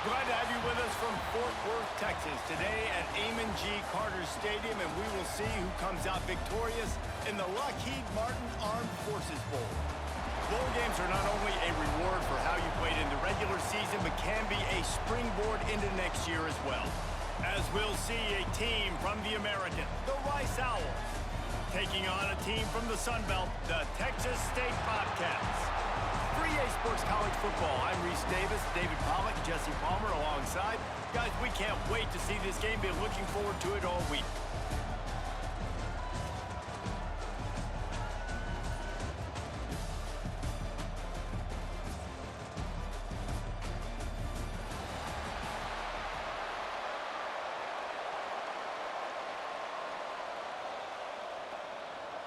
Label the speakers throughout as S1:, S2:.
S1: Glad to have you with us from Fort Worth, Texas, today at Amon G. Carter Stadium, and we will see who comes out victorious in the Lockheed Martin Armed Forces Bowl. Bowl games are not only a reward for how you played in the regular season, but can be a springboard into next year as well. As we'll see a team from the American, the Rice Owls, taking on a team from the Sun Belt, the Texas State Bobcats. 3A Sports College Football. I'm Reese Davis, David Pollock, Jesse Palmer alongside. Guys, we can't wait to see this game. Been looking forward to it all week.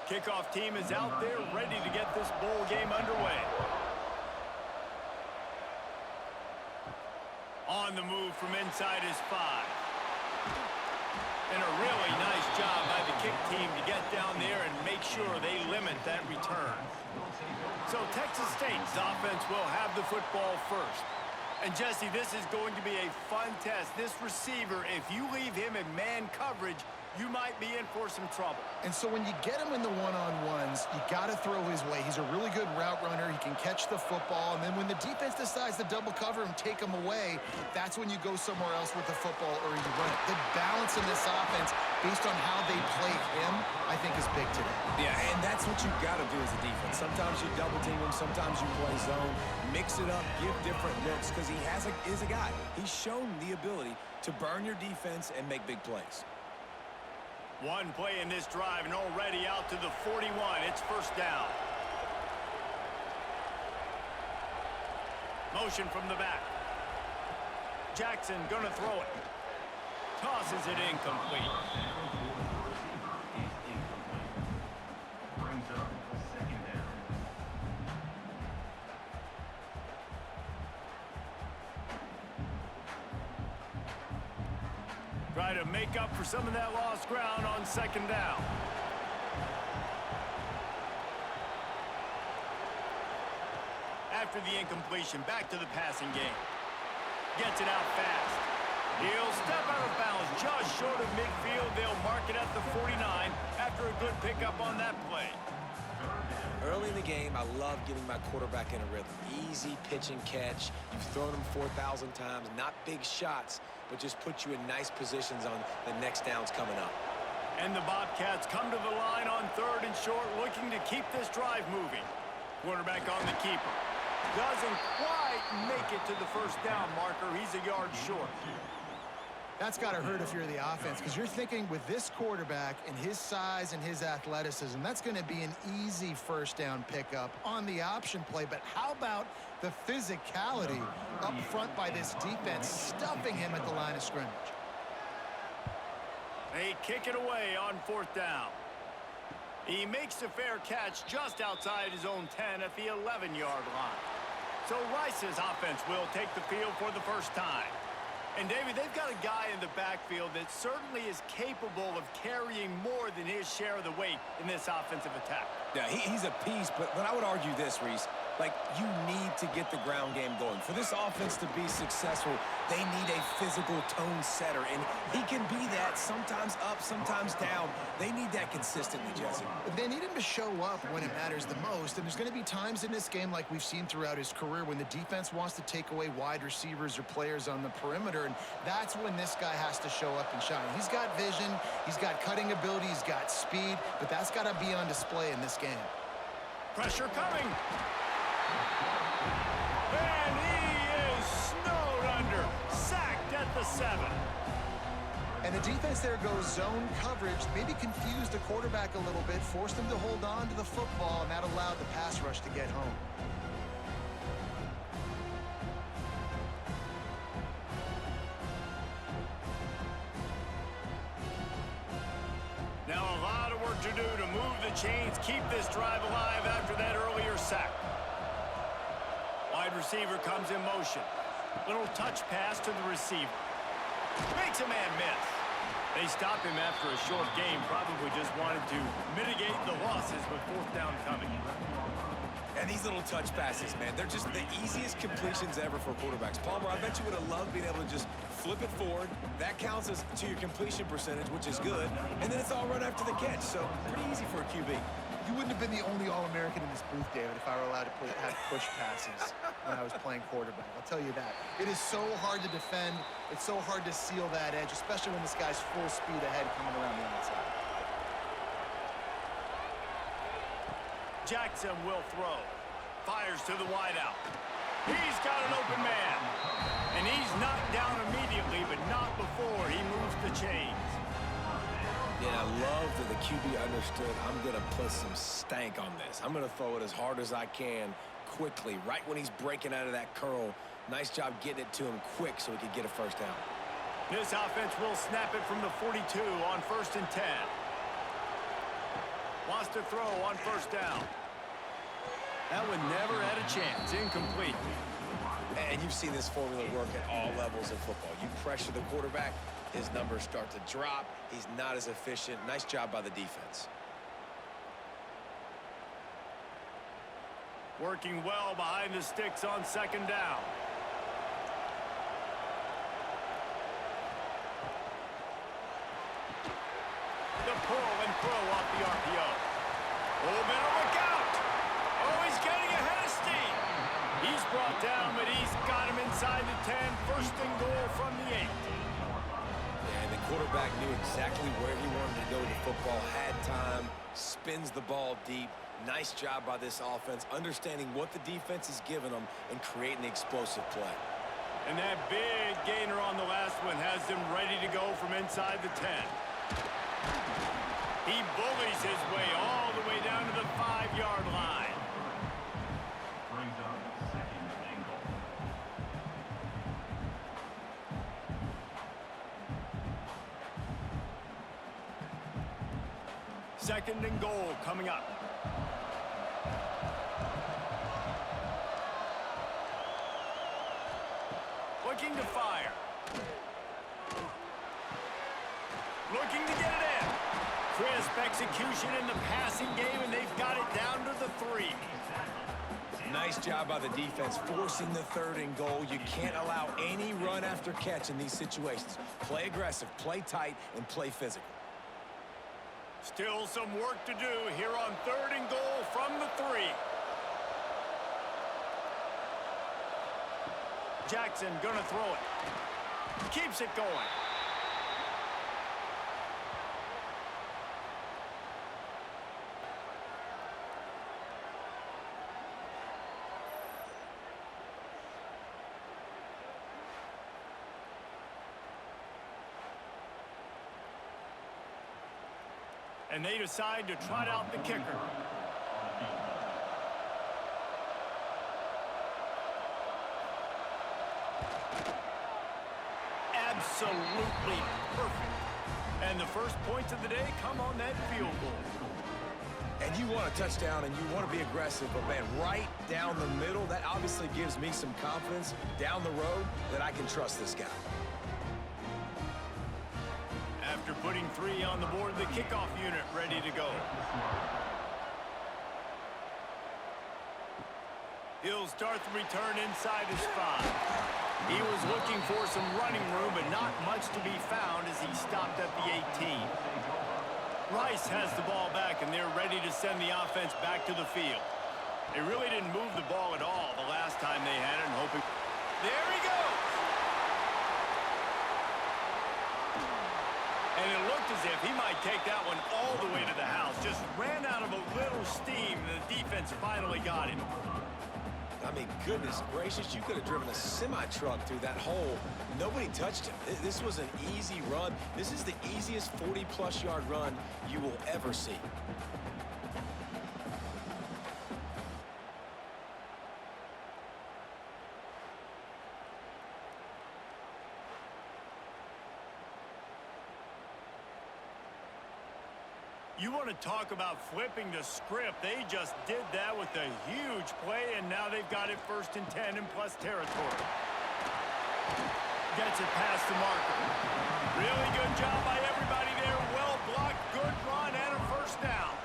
S1: Kickoff team is out there ready to get this bowl game underway. On the move from inside is 5. And a really nice job by the kick team to get down there and make sure they limit that return. So Texas State's offense will have the football first. And Jesse, this is going to be a fun test. This receiver, if you leave him in man coverage, you might be in for some trouble.
S2: And so when you get him in the one-on-ones, you got to throw his way. He's a really good route runner. He can catch the football. And then when the defense decides to double cover and take him away, that's when you go somewhere else with the football or you run it. The balance in this offense, based on how they play him, I think is big today.
S3: Yeah, and that's what you've got to do as a defense. Sometimes you double team him, sometimes you play zone. Mix it up, give different looks, because he is a guy. He's shown the ability to burn your defense and make big plays.
S1: One play in this drive and already out to the 41. It's first down. Motion from the back. Jackson gonna throw it. Tosses it incomplete.
S4: Brings up second down.
S1: Try to make up for some of that lost ground on second down. After the incompletion, back to the passing game. Gets it out fast. He'll step out of bounds just short of midfield. They'll mark it at the 49 after a good pickup on that play.
S3: Early in the game, I love getting my quarterback in a rhythm. Easy pitch and catch. You've thrown him 4,000 times. Not big shots, but just put you in nice positions on the next downs coming up.
S1: And the Bobcats come to the line on 3rd and short, looking to keep this drive moving. Quarterback on the keeper. Doesn't quite make it to the first down marker. He's a yard short.
S2: That's got to hurt if you're the offense, because you're thinking with this quarterback and his size and his athleticism, that's going to be an easy first down pickup on the option play. But how about the physicality up front by this defense, stuffing him at the line of scrimmage?
S1: They kick it away on 4th down. He makes a fair catch just outside his own 10 at the 11-yard line. So Rice's offense will take the field for the first time. And, David, they've got a guy in the backfield that certainly is capable of carrying more than his share of the weight in this offensive attack.
S3: Yeah, he's a piece, but I would argue this, Reese. Like, you need to get the ground game going. For this offense to be successful, they need a physical tone setter, and he can be that, sometimes up, sometimes down. They need that consistently, Jesse.
S2: They need him to show up when it matters the most, and there's going to be times in this game like we've seen throughout his career when the defense wants to take away wide receivers or players on the perimeter, and that's when this guy has to show up and shine. He's got vision, he's got cutting ability, he's got speed, but that's got to be on display in this game.
S1: Pressure coming. And he is snowed under, sacked at the 7.
S2: And the defense there goes zone coverage, maybe confused the quarterback a little bit, forced him to hold on to the football, and that allowed the pass rush to get home.
S1: Now a lot of work to do to move the chains, keep this drive alive after that earlier sack. Wide receiver comes in motion. Little touch pass to the receiver. Makes a man miss. They stop him after a short game. Probably just wanted to mitigate the losses with 4th down coming.
S3: And these little touch passes, man, they're just the easiest completions ever for quarterbacks. Palmer, I bet you would have loved being able to just flip it forward. That counts as to your completion percentage, which is good. And then it's all run after the catch, so pretty easy for a QB.
S2: You wouldn't have been the only All-American in this booth, David, if I were allowed to have push passes when I was playing quarterback. I'll tell you that. It is so hard to defend. It's so hard to seal that edge, especially when this guy's full speed ahead coming around the outside.
S1: Jackson will throw. Fires to the wideout. He's got an open man. And he's knocked down immediately, but not before he moves the chains.
S3: Yeah, I love that the QB understood I'm going to put some stank on this. I'm going to throw it as hard as I can quickly, right when he's breaking out of that curl. Nice job getting it to him quick so he could get a first down.
S1: This offense will snap it from the 42 on 1st and 10. Wants to throw on 1st down. That one never had a chance. Incomplete.
S3: And you've seen this formula work at all levels of football. You pressure the quarterback, his numbers start to drop. He's not as efficient. Nice job by the defense.
S1: Working well behind the sticks on 2nd down. The pull and throw off the RPO. Oh, better look out. Oh, he's getting ahead of steam. He's brought down, but he's got him inside the 10. 1st and goal from the 8.
S3: And the quarterback knew exactly where he wanted to go with the football, had time, spins the ball deep. Nice job by this offense, understanding what the defense is giving them and creating the explosive play.
S1: And that big gainer on the last one has them ready to go from inside the 10. He bullies his way all the way down to the 5-yard line.
S4: Brings up 2nd and goal.
S1: Second and goal coming up. Looking to fire. Looking to get it in. Crisp execution in the passing game, and they've got it down to the 3.
S3: Nice job by the defense, forcing the 3rd and goal. You can't allow any run after catch in these situations. Play aggressive, play tight, and play physical.
S1: Still some work to do here on 3rd and goal from the 3. Jackson gonna throw it. Keeps it going. And they decide to trot out the kicker. Absolutely perfect. And the first points of the day come on that field goal.
S3: And you want a touchdown and you want to be aggressive, but man, right down the middle, that obviously gives me some confidence down the road that I can trust this guy.
S1: After putting 3 on the board, the kickoff unit ready to go. He'll start the return inside his 5. He was looking for some running room, but not much to be found as he stopped at the 18. Rice has the ball back, and they're ready to send the offense back to the field. They really didn't move the ball at all the last time they had it, and hoping. There he goes! And it looked as if he might take that one all the way to the house. Just ran out of a little steam, and the defense finally got him.
S3: I mean, goodness gracious, you could have driven a semi-truck through that hole. Nobody touched him. This was an easy run. This is the easiest 40-plus yard run you will ever see.
S1: You want to talk about flipping the script. They just did that with a huge play, and now they've got it 1st and 10 in plus territory. Gets it past the marker. Really good job by everybody there. Well blocked, good run, and a 1st down.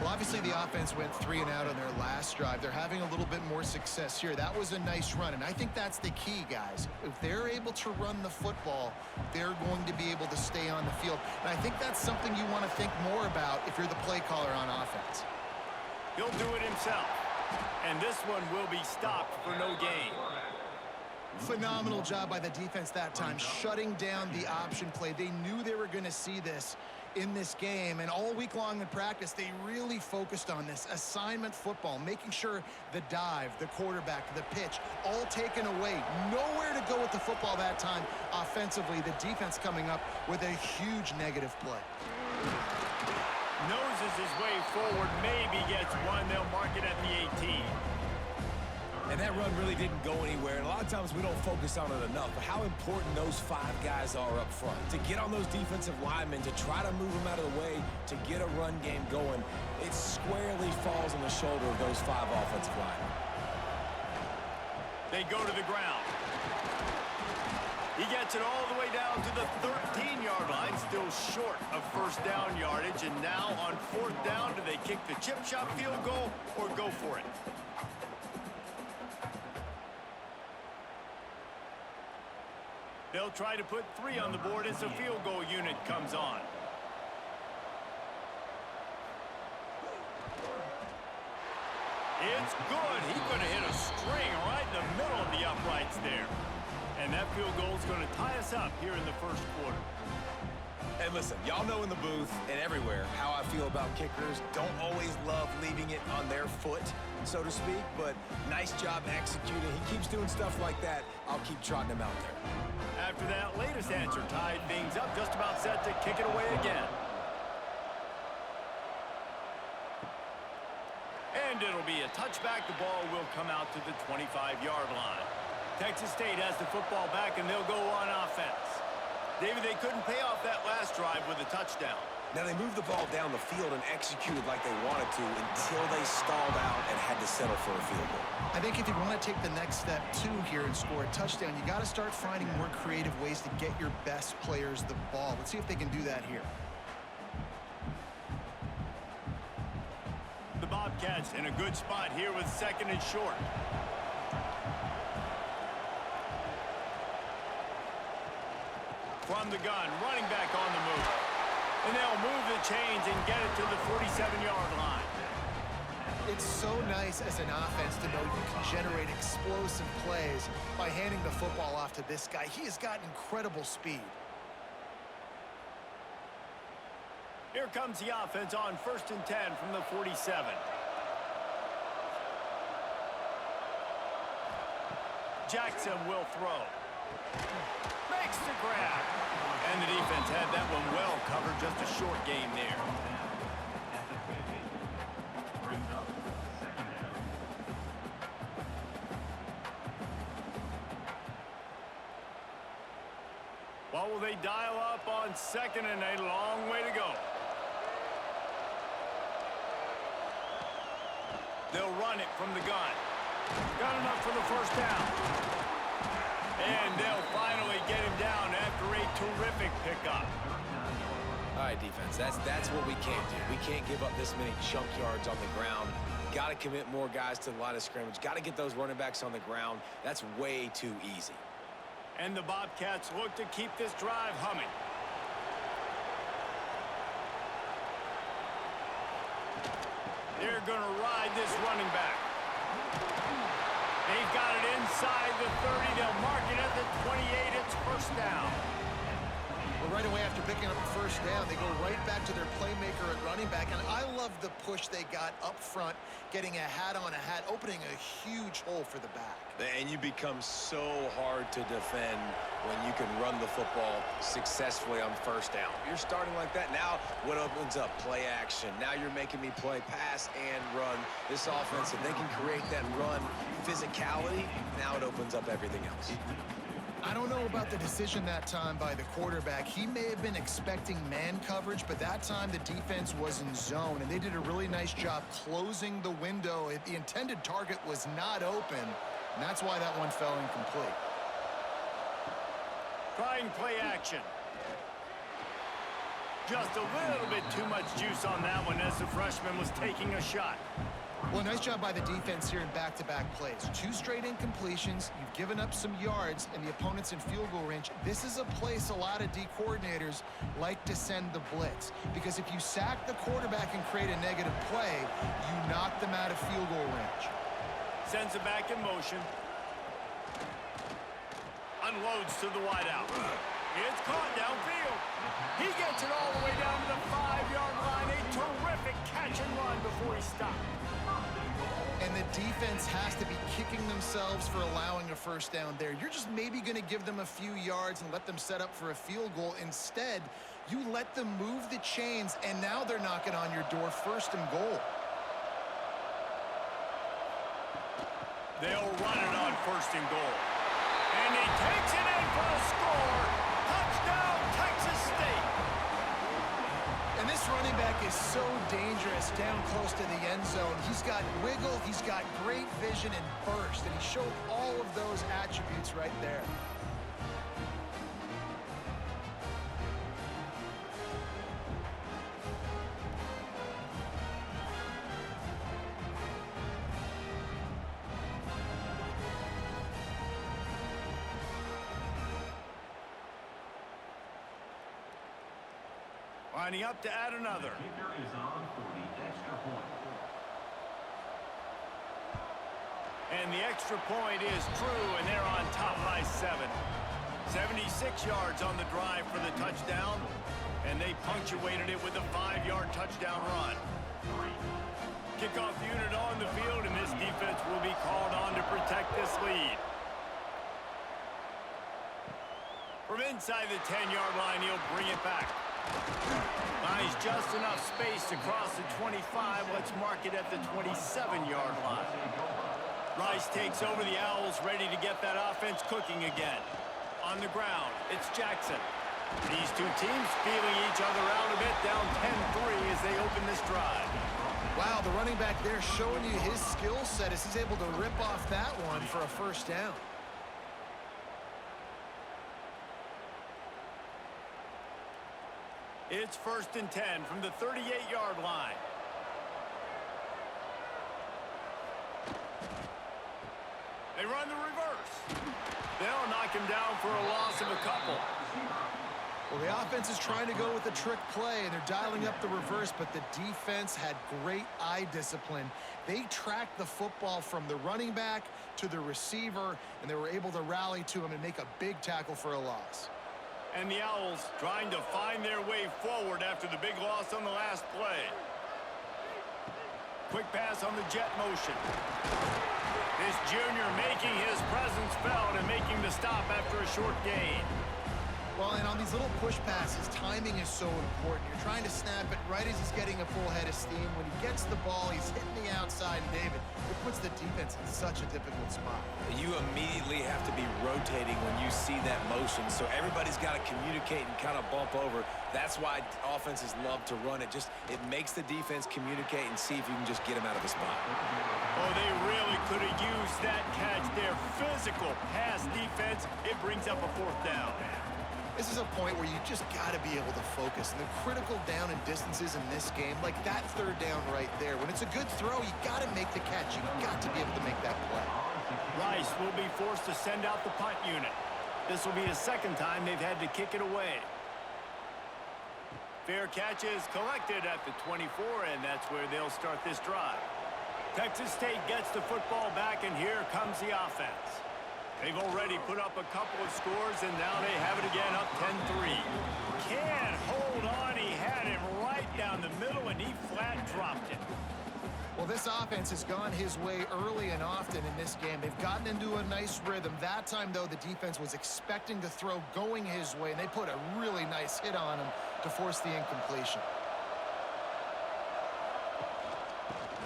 S2: Well, obviously the offense went 3 and out on their last drive. They're having a little bit more success here. That was a nice run, and I think that's the key, guys. If they're able to run the football, they're going to be able to stay on the field. And I think that's something you want to think more about if you're the play caller on offense.
S1: He'll do it himself. And this one will be stopped for no gain.
S2: Phenomenal job by the defense that time, shutting down the option play. They knew they were going to see this in this game, and all week long in practice, they really focused on this assignment football, making sure the dive, the quarterback, the pitch, all taken away. Nowhere to go with the football that time offensively. The defense coming up with a huge negative play.
S1: Noses his way forward, maybe gets one. They'll mark it at the 18.
S3: And that run really didn't go anywhere. And a lot of times we don't focus on it enough. But how important those 5 guys are up front. To get on those defensive linemen, to try to move them out of the way, to get a run game going, it squarely falls on the shoulder of those 5 offensive linemen.
S1: They go to the ground. He gets it all the way down to the 13-yard line, still short of first down yardage. And now on 4th down, do they kick the chip shot field goal or go for it? They'll try to put 3 on the board as the field goal unit comes on. It's good. He's going to hit a string right in the middle of the uprights there. And that field goal is going to tie us up here in the first quarter.
S3: And listen, y'all know in the booth and everywhere how I feel about kickers. Don't always love leaving it on their foot, so to speak, but nice job executing. He keeps doing stuff like that. I'll keep trotting him out there.
S1: After that latest answer tied things up, just about set to kick it away again. And it'll be a touchback. The ball will come out to the 25-yard line. Texas State has the football back, and they'll go on offense. David, they couldn't pay off that last drive with a touchdown.
S3: Now, they moved the ball down the field and executed like they wanted to until they stalled out and had to settle for a field goal.
S2: I think if you want to take the next step, too, here and score a touchdown, you got to start finding more creative ways to get your best players the ball. Let's see if they can do that here.
S1: The Bobcats in a good spot here with 2nd and short. From the gun, running back on the move. And they'll move the chains and get it to the 47-yard line.
S2: It's so nice as an offense to know you can generate explosive plays by handing the football off to this guy. He has got incredible speed.
S1: Here comes the offense on 1st and 10 from the 47. Jackson will throw. Makes the grab. And the defense had that one well covered. Just a short game there. What will they dial up on 2nd and a long way to go? They'll run it from the gun. Got enough for the first down. And they'll finally get him down after a terrific pickup.
S3: All right, defense, that's what we can't do. We can't give up this many chunk yards on the ground. Got to commit more guys to the line of scrimmage. Got to get those running backs on the ground. That's way too easy.
S1: And the Bobcats look to keep this drive humming. They're going to ride this running back. They've got it inside the 30. They'll mark it at the 28. It's first down.
S2: Well, right away after picking up the first down, they go right back to their playmaker at running back. And I love the push they got up front, getting a hat on a hat, opening a huge hole for the back.
S3: And you become so hard to defend when you can run the football successfully on first down. You're starting like that. Now what opens up? Play action. Now you're making me play pass and run. This offense, if they can create that run physicality, now it opens up everything else.
S2: I don't know about the decision that time by the quarterback. He may have been expecting man coverage, but that time the defense was in zone, and they did a really nice job closing the window. The intended target was not open, and that's why that one fell incomplete.
S1: Trying play action. Just a little bit too much juice on that one as the freshman was taking a shot.
S2: Well, nice job by the defense here in back-to-back plays. 2 straight incompletions. You've given up some yards, and the opponent's in field goal range. This is a place a lot of D coordinators like to send the blitz, because if you sack the quarterback and create a negative play, you knock them out of field goal range.
S1: Sends it back in motion. Unloads to the wideout. It's caught downfield. He gets it all the way down to the 5-yard line. A terrific catch and run before he stopped.
S2: And the defense has to be kicking themselves for allowing a first down there. You're just maybe going to give them a few yards and let them set up for a field goal. Instead, you let them move the chains, and now they're knocking on your door, 1st and goal.
S1: They'll run it on 1st and goal. And he takes it in for a score. Touchdown, Texas State.
S2: And this running back is so dangerous down close to the end zone. He's got wiggle, he's got great vision and burst, and he showed all of those attributes right there.
S1: Lining up to add another.
S4: Kicker is on for the extra point.
S1: And the extra point is true, and they're on top by 7. 76 yards on the drive for the touchdown, and they punctuated it with a 5-yard touchdown run. Kickoff unit on the field, and this defense will be called on to protect this lead. From inside the 10-yard line, he'll bring it back. Finds just enough space to cross the 25. Let's mark it at the 27-yard line. Rice takes over the Owls, ready to get that offense cooking again. On the ground, it's Jackson. These two teams feeling each other out a bit, down 10-3 as they open this drive.
S2: Wow, the running back there showing you his skill set as he's able to rip off that one for a first down.
S1: It's 1st and 10 from the 38-yard line. They run the reverse. They'll knock him down for a loss of a couple.
S2: Well, the offense is trying to go with a trick play, and they're dialing up the reverse, but the defense had great eye discipline. They tracked the football from the running back to the receiver, and they were able to rally to him and make a big tackle for a loss.
S1: And the Owls trying to find their way forward after the big loss on the last play. Quick pass on the jet motion. This junior making his presence felt and making the stop after a short gain.
S2: Well, and on these little push passes, timing is so important. You're trying to snap it right as he's getting a full head of steam. When he gets the ball, he's hitting the outside, and David, it puts the defense in such a difficult spot.
S3: You immediately have to be rotating when you see that motion, so everybody's got to communicate and kind of bump over. That's why offenses love to run it. It makes the defense communicate and see if you can just get him out of a spot.
S1: Oh, they really could have used that catch there. Physical pass defense. It brings up a 4th down.
S2: This is a point where you just got to be able to focus. And the critical down and distances in this game, like that 3rd down right there, when it's a good throw, you got to make the catch. You got to be able to make that play.
S1: Rice will be forced to send out the punt unit. This will be the 2nd time they've had to kick it away. Fair catch is collected at the 24, and that's where they'll start this drive. Texas State gets the football back, and here comes the offense. They've already put up a couple of scores, and now they have it again, up 10-3. Can't hold on. He had him right down the middle, and he flat dropped it.
S2: Well, this offense has gone his way early and often in this game. They've gotten into a nice rhythm. That time, though, the defense was expecting to throw going his way, and they put a really nice hit on him to force the incompletion.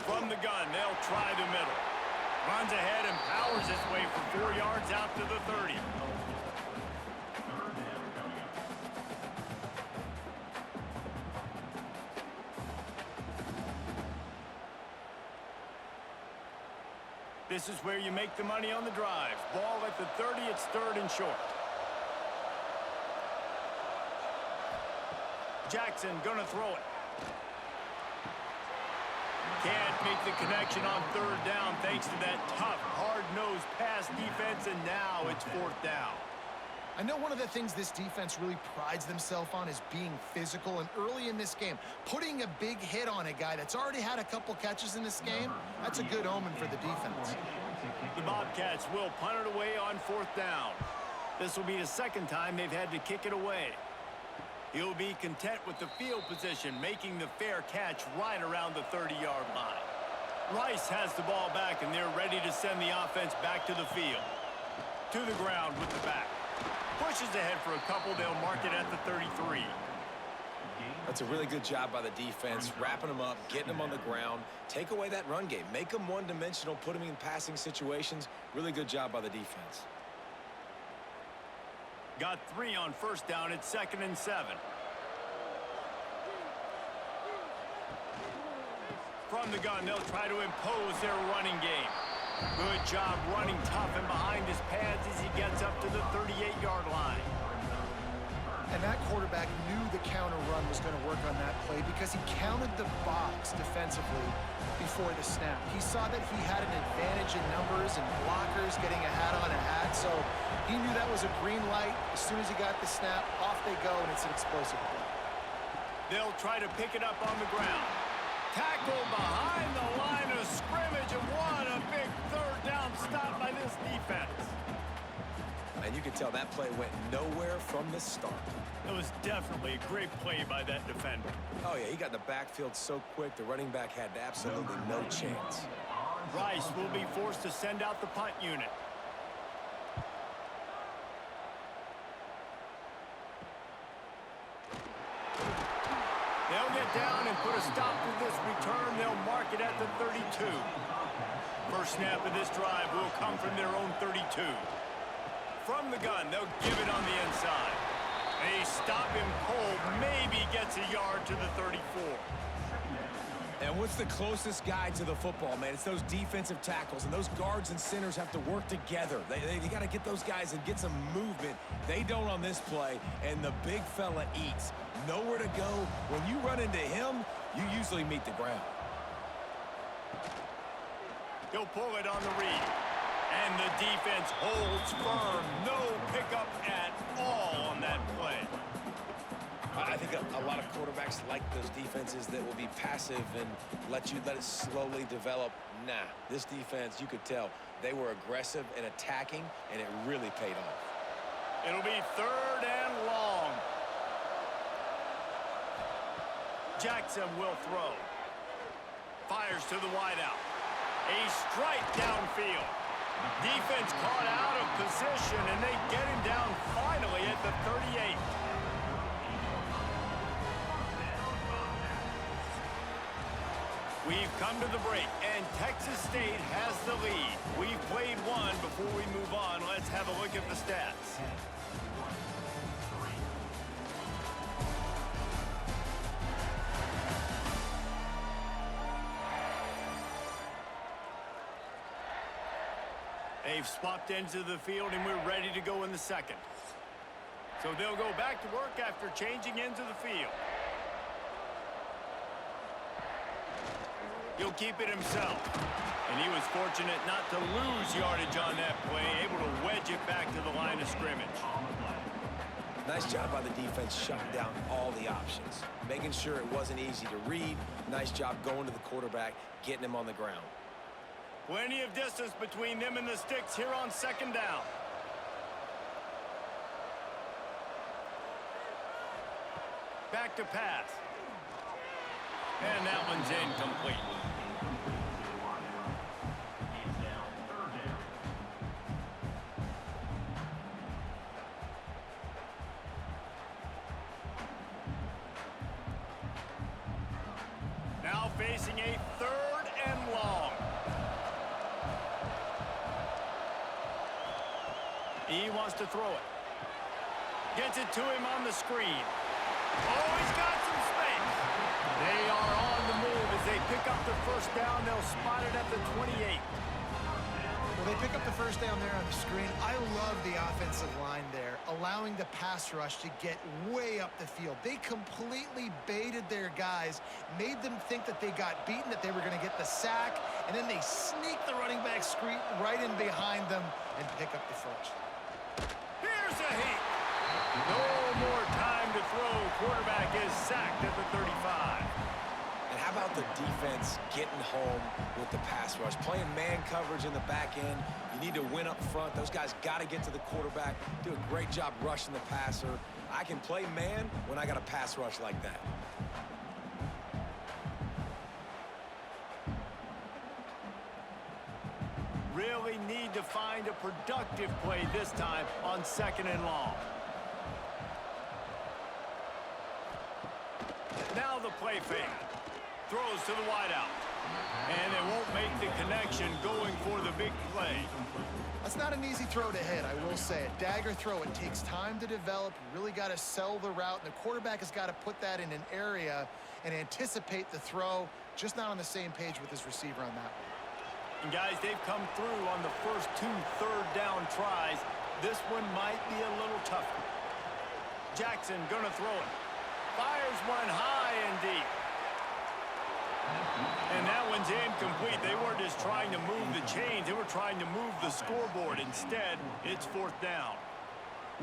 S1: From the gun, they'll try the middle. Runs ahead and powers his way for 4 yards out to the 30. This is where you make the money on the drive. Ball at the 30, it's 3rd and short. Jackson gonna throw it. Can't make the connection on third down thanks to that tough, hard-nosed pass defense, and now it's fourth down.
S2: I know one of the things this defense really prides themselves on is being physical, and early in this game, putting a big hit on a guy that's already had a couple catches in this game, that's a good omen for the defense.
S1: The Bobcats will punt it away on fourth down. This will be the second time they've had to kick it away. He'll be content with the field position, making the fair catch right around the 30-yard line. Rice has the ball back, and they're ready to send the offense back to the field. To the ground with the back. Pushes ahead for a couple. They'll mark it at the 33.
S3: That's a really good job by the defense, wrapping them up, getting them on the ground. Take away that run game. Make them one-dimensional, put them in passing situations. Really good job by the defense.
S1: Got 3 on first down. It's 2nd and 7. From the gun, they'll try to impose their running game. Good job running tough and behind his pads as he gets up to the 38-yard line.
S2: And that quarterback knew the counter run was going to work on that play because he counted the box defensively before the snap. He saw that he had an advantage in numbers and blockers getting a hat on a hat, so he knew that was a green light. As soon as he got the snap, off they go, and it's an explosive play.
S1: They'll try to pick it up on the ground. Tackle behind the line of scrimmage, and what a big third down stop by this defense.
S3: And you can tell that play went nowhere from the start.
S1: It was definitely a great play by that defender.
S3: Oh, yeah, he got in the backfield so quick, the running back had absolutely no chance.
S1: Rice will be forced to send out the punt unit. They'll get down and put a stop to this return. They'll mark it at the 32. First snap of this drive will come from their own 32. From the gun, they'll give it on the inside. They stop him cold, maybe gets a yard to the 34.
S3: And what's the closest guy to the football, man? It's those defensive tackles, and those guards and centers have to work together. They got to get those guys and get some movement. They don't on this play, and the big fella eats. Nowhere to go. When you run into him, you usually meet the ground.
S1: He'll pull it on the read. And the defense holds firm. No pickup at all on that play.
S3: I think a lot of quarterbacks like those defenses that will be passive and let it slowly develop. Nah, this defense, you could tell, they were aggressive and attacking, and it really paid off.
S1: It'll be 3rd and long. Jackson will throw. Fires to the wideout. A strike downfield. Defense caught out of position, and they get him down finally at the 38. We've come to the break, and Texas State has the lead. We've played one. Before we move on, let's have a look at the stats. They've swapped ends of the field, and we're ready to go in the second. So they'll go back to work after changing ends of the field. He'll keep it himself. And he was fortunate not to lose yardage on that play, able to wedge it back to the line of scrimmage.
S3: Nice job by the defense shutting down all the options, making sure it wasn't easy to read. Nice job going to the quarterback, getting him on the ground.
S1: Plenty of distance between them and the sticks here on 2nd down. Back to pass. And that one's incomplete. Now facing a 3rd and long. He wants to throw it. Gets it to him on the screen. Oh, he's got some space. They are on the move as they pick up the first down. They'll spot it at the 28.
S2: Well, they pick up the first down there on the screen. I love the offensive line there, allowing the pass rush to get way up the field. They completely baited their guys, made them think that they got beaten, that they were going to get the sack, and then they sneak the running back screen right in behind them and pick up the first.
S1: Here's a heat. No more time to throw. Quarterback is sacked at the 35.
S3: And how about the defense getting home with the pass rush? Playing man coverage in the back end. You need to win up front. Those guys got to get to the quarterback. Do a great job rushing the passer. I can play man when I got a pass rush like that.
S1: Really need to find a productive play this time on 2nd and long. Now the play fake. Throws to the wideout. And it won't make the connection going for the big play.
S2: That's not an easy throw to hit, I will say it. Dagger throw, it takes time to develop. You really got to sell the route, and the quarterback has got to put that in an area and anticipate the throw, just not on the same page with his receiver on that one.
S1: And guys, they've come through on the first 2 third-down tries. This one might be a little tougher. Jackson gonna throw it. Fires one high and deep. And that one's incomplete. They weren't just trying to move the chains. They were trying to move the scoreboard. Instead, it's 4th down.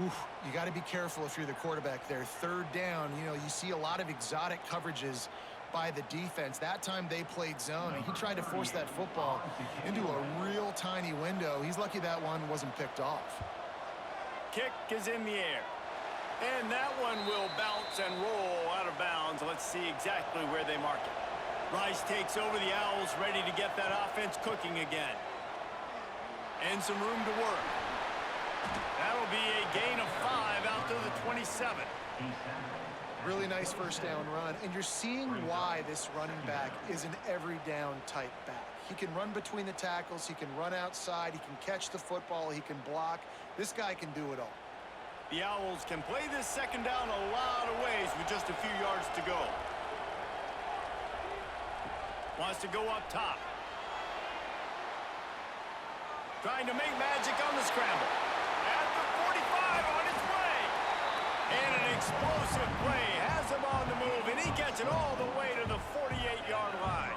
S2: Oof, you got to be careful if you're the quarterback there. 3rd down, you know, you see a lot of exotic coverages by the defense. That time they played zone, and he tried to force that football into a real tiny window. He's lucky that one wasn't picked off.
S1: Kick is in the air. And that one will bounce and roll out of bounds. Let's see exactly where they mark it. Rice takes over the Owls, ready to get that offense cooking again. And some room to work. That'll be a gain of 5 out to the 27.
S2: Really nice first down run, and you're seeing why this running back is an every down type back. He can run between the tackles, he can run outside, he can catch the football, he can block. This guy can do it all.
S1: The Owls can play this 2nd down a lot of ways with just a few yards to go. Wants to go up top. Trying to make magic on the scramble. At the 45 on its way. And an explosive play has him on the move, and he gets it all the way to the 48-yard line.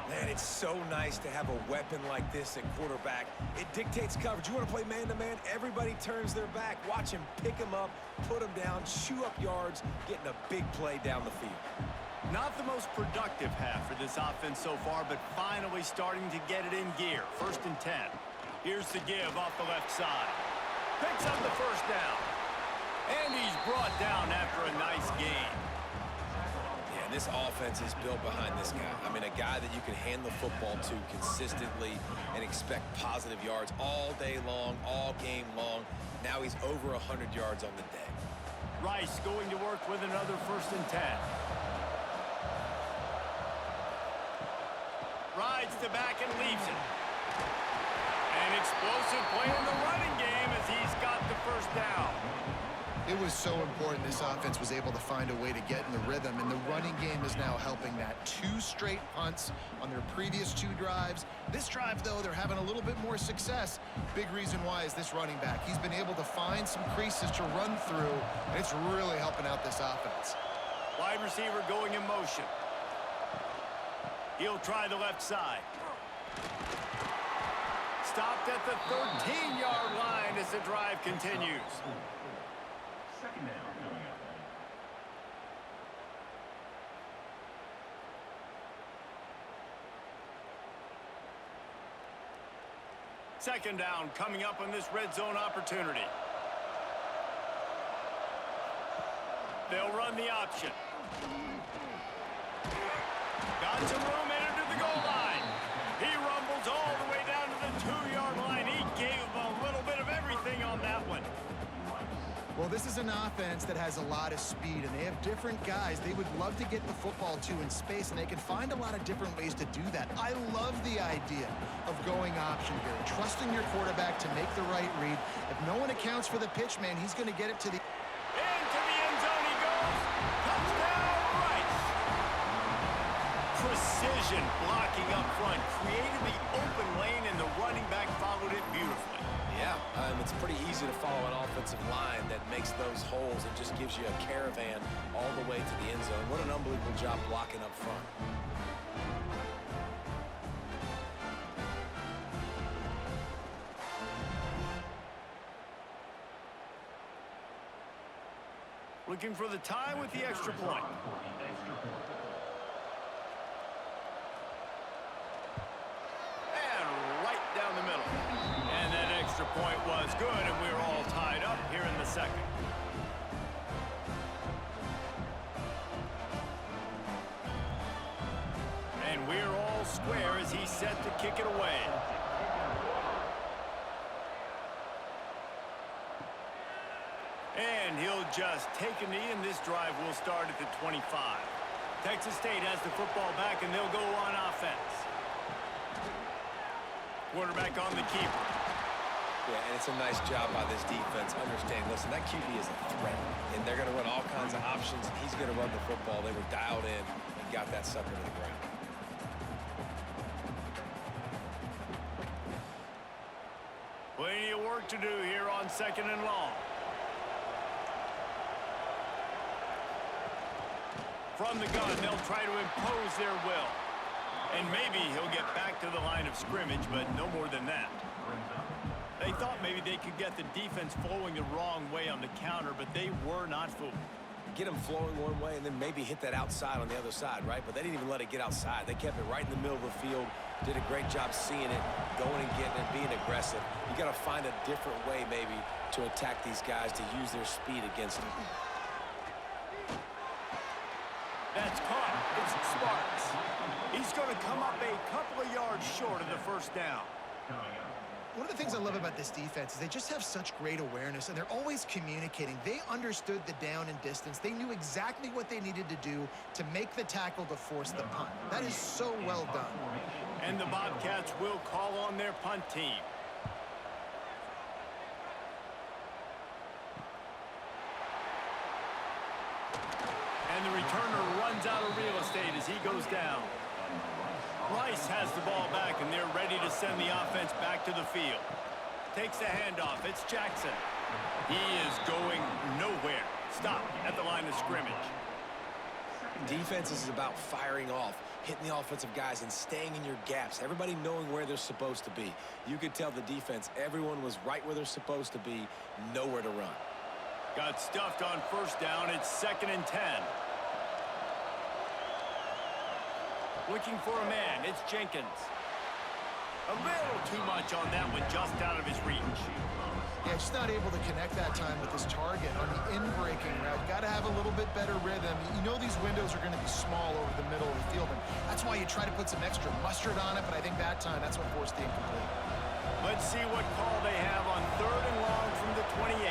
S3: Man, it's so nice to have a weapon like this at quarterback. It dictates coverage. You want to play man-to-man? Everybody turns their back. Watch him pick him up, put him down, chew up yards, getting a big play down the field.
S1: Not the most productive half for this offense so far, but finally starting to get it in gear. 1st and 10. Here's the give off the left side. Picks up the first down. And he's brought down after a nice gain.
S3: Yeah, this offense is built behind this guy. I mean, a guy that you can hand the football to consistently and expect positive yards all day long, all game long. Now he's over 100 yards on the day.
S1: Rice going to work with another 1st and 10. Rides the back and leaves it. An explosive play in the running game as he's got the first down.
S2: It was so important this offense was able to find a way to get in the rhythm, and the running game is now helping that. 2 straight punts on their previous 2 drives. This drive, though, they're having a little bit more success. Big reason why is this running back. He's been able to find some creases to run through, and it's really helping out this offense.
S1: Wide receiver going in motion. He'll try the left side. Stopped at the 13-yard line as the drive continues.
S4: 2nd down coming up.
S1: Second down coming up on this red zone opportunity. They'll run the option. Got some room into the goal line. He rumbles all the way down to the 2-yard line. He gave him a little bit of everything on that one.
S2: Well, this is an offense that has a lot of speed, and they have different guys they would love to get the football to in space, and they can find a lot of different ways to do that. I love the idea of going option here, trusting your quarterback to make the right read. If no one accounts for the pitch, man, he's going to get it to the...
S1: Into the end zone he goes. Touchdown, Rice. Precision blocking up front created the open lane, and the running back
S3: easy to follow an offensive line that makes those holes and just gives you a caravan all the way to the end zone. What an unbelievable job blocking up front.
S1: Looking for the tie with the extra point. And right down the middle. And that extra point was good, and we're all tied up here in the second. And we're all square as he's set to kick it away. And he'll just take a knee, and this drive will start at the 25. Texas State has the football back, and they'll go on offense. Quarterback on the keeper.
S3: Yeah, and it's a nice job by this defense. Understand, listen, that QB is a threat, and they're going to run all kinds of options. He's going to run the football. They were dialed in and got that sucker to the ground.
S1: Plenty of work to do here on 2nd and long. From the gun, they'll try to impose their will. And maybe he'll get back to the line of scrimmage, but no more than that. They thought maybe they could get the defense flowing the wrong way on the counter, but they were not fooled.
S3: Get them flowing one way and then maybe hit that outside on the other side, right? But they didn't even let it get outside. They kept it right in the middle of the field, did a great job seeing it, going and getting it, being aggressive. You got to find a different way maybe to attack these guys, to use their speed against them.
S1: That's caught. It's Sparks. He's going to come up a couple of yards short of the first down.
S2: One of the things I love about this defense is they just have such great awareness, and they're always communicating. They understood the down and distance. They knew exactly what they needed to do to make the tackle to force the punt. That is so well done.
S1: And the Bobcats will call on their punt team. And the returner runs out of real estate as he goes down. Rice has the ball back, and they're ready to send the offense back to the field. Takes the handoff. It's Jackson. He is going nowhere. Stop at the line of scrimmage.
S3: Defense is about firing off, hitting the offensive guys, and staying in your gaps. Everybody knowing where they're supposed to be. You could tell the defense, everyone was right where they're supposed to be, nowhere to run.
S1: Got stuffed on first down. It's 2nd and 10. Looking for a man. It's Jenkins. A little too much on that one, just out of his reach.
S2: Yeah, just not able to connect that time with his target on the in-breaking route. Got to have a little bit better rhythm. You know these windows are going to be small over the middle of the field, and that's why you try to put some extra mustard on it, but I think that time that's what forced the incomplete.
S1: Let's see what call they have on 3rd and long from the 28.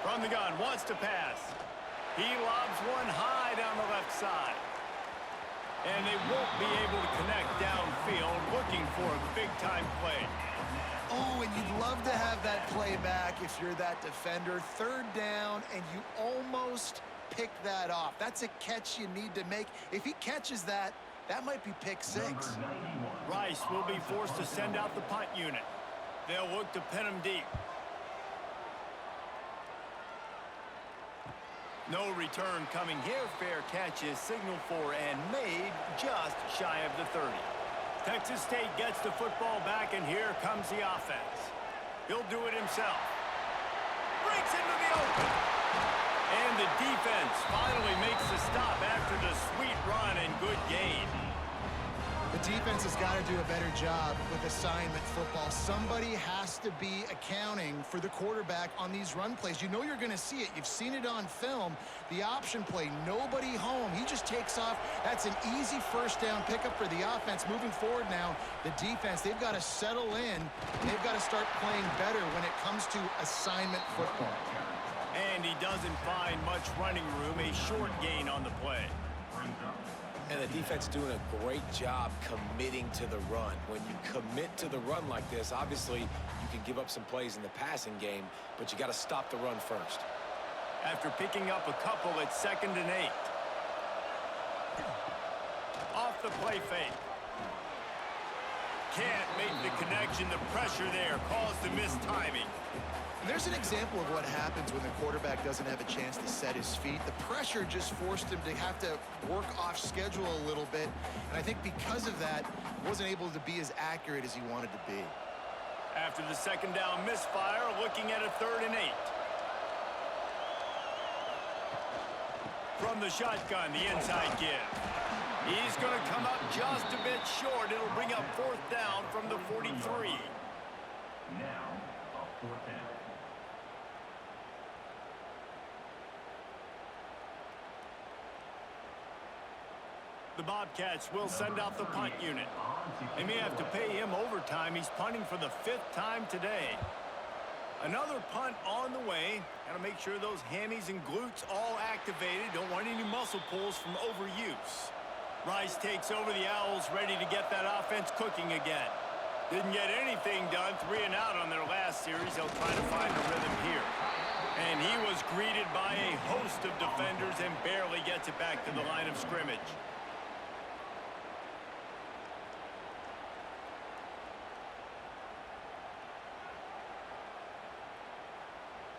S1: From the gun, wants to pass. He lobs one high down the left side. And they won't be able to connect downfield, looking for a big-time play.
S2: Oh, and you'd love to have that play back if you're that defender. 3rd down, and you almost pick that off. That's a catch you need to make. If he catches that, that might be pick 6.
S1: Rice will be forced to send out the punt unit. They'll look to pin him deep. No return coming here. Fair catch is signaled for and made just shy of the 30. Texas State gets the football back, and here comes the offense. He'll do it himself. Breaks into the open. And the defense finally makes the stop after the sweet run and good gain.
S2: The defense has got to do a better job with assignment football. Somebody has to be accounting for the quarterback on these run plays. You know you're going to see it. You've seen it on film. The option play, nobody home. He just takes off. That's an easy first down pickup for the offense. Moving forward now, the defense, they've got to settle in. They've got to start playing better when it comes to assignment football.
S1: And he doesn't find much running room. A short gain on the play.
S3: And the defense doing a great job committing to the run. When you commit to the run like this, obviously you can give up some plays in the passing game, but you got to stop the run first.
S1: After picking up a couple, it's 2nd and 8. Off the play fake. can't make the connection. The pressure there caused the missed timing.
S2: There's an example of what happens when the quarterback doesn't have a chance to set his feet. The pressure just forced him to have to work off schedule a little bit. And I think because of that, wasn't able to be as accurate as he wanted to be.
S1: After the second down misfire, looking at a 3rd and 8. From the shotgun, the inside give. He's going to come up just a bit short. It'll bring up 4th down from the 43.
S4: Now, a 4th down.
S1: The Bobcats will send out the punt unit. They may have to pay him overtime. He's punting for the 5th time today. Another punt on the way. Got to make sure those hammies and glutes all activated. Don't want any muscle pulls from overuse. Rice takes over. The Owls ready to get that offense cooking again. Didn't get anything done. 3 and out on their last series. They'll try to find a rhythm here. And he was greeted by a host of defenders and barely gets it back to the line of scrimmage.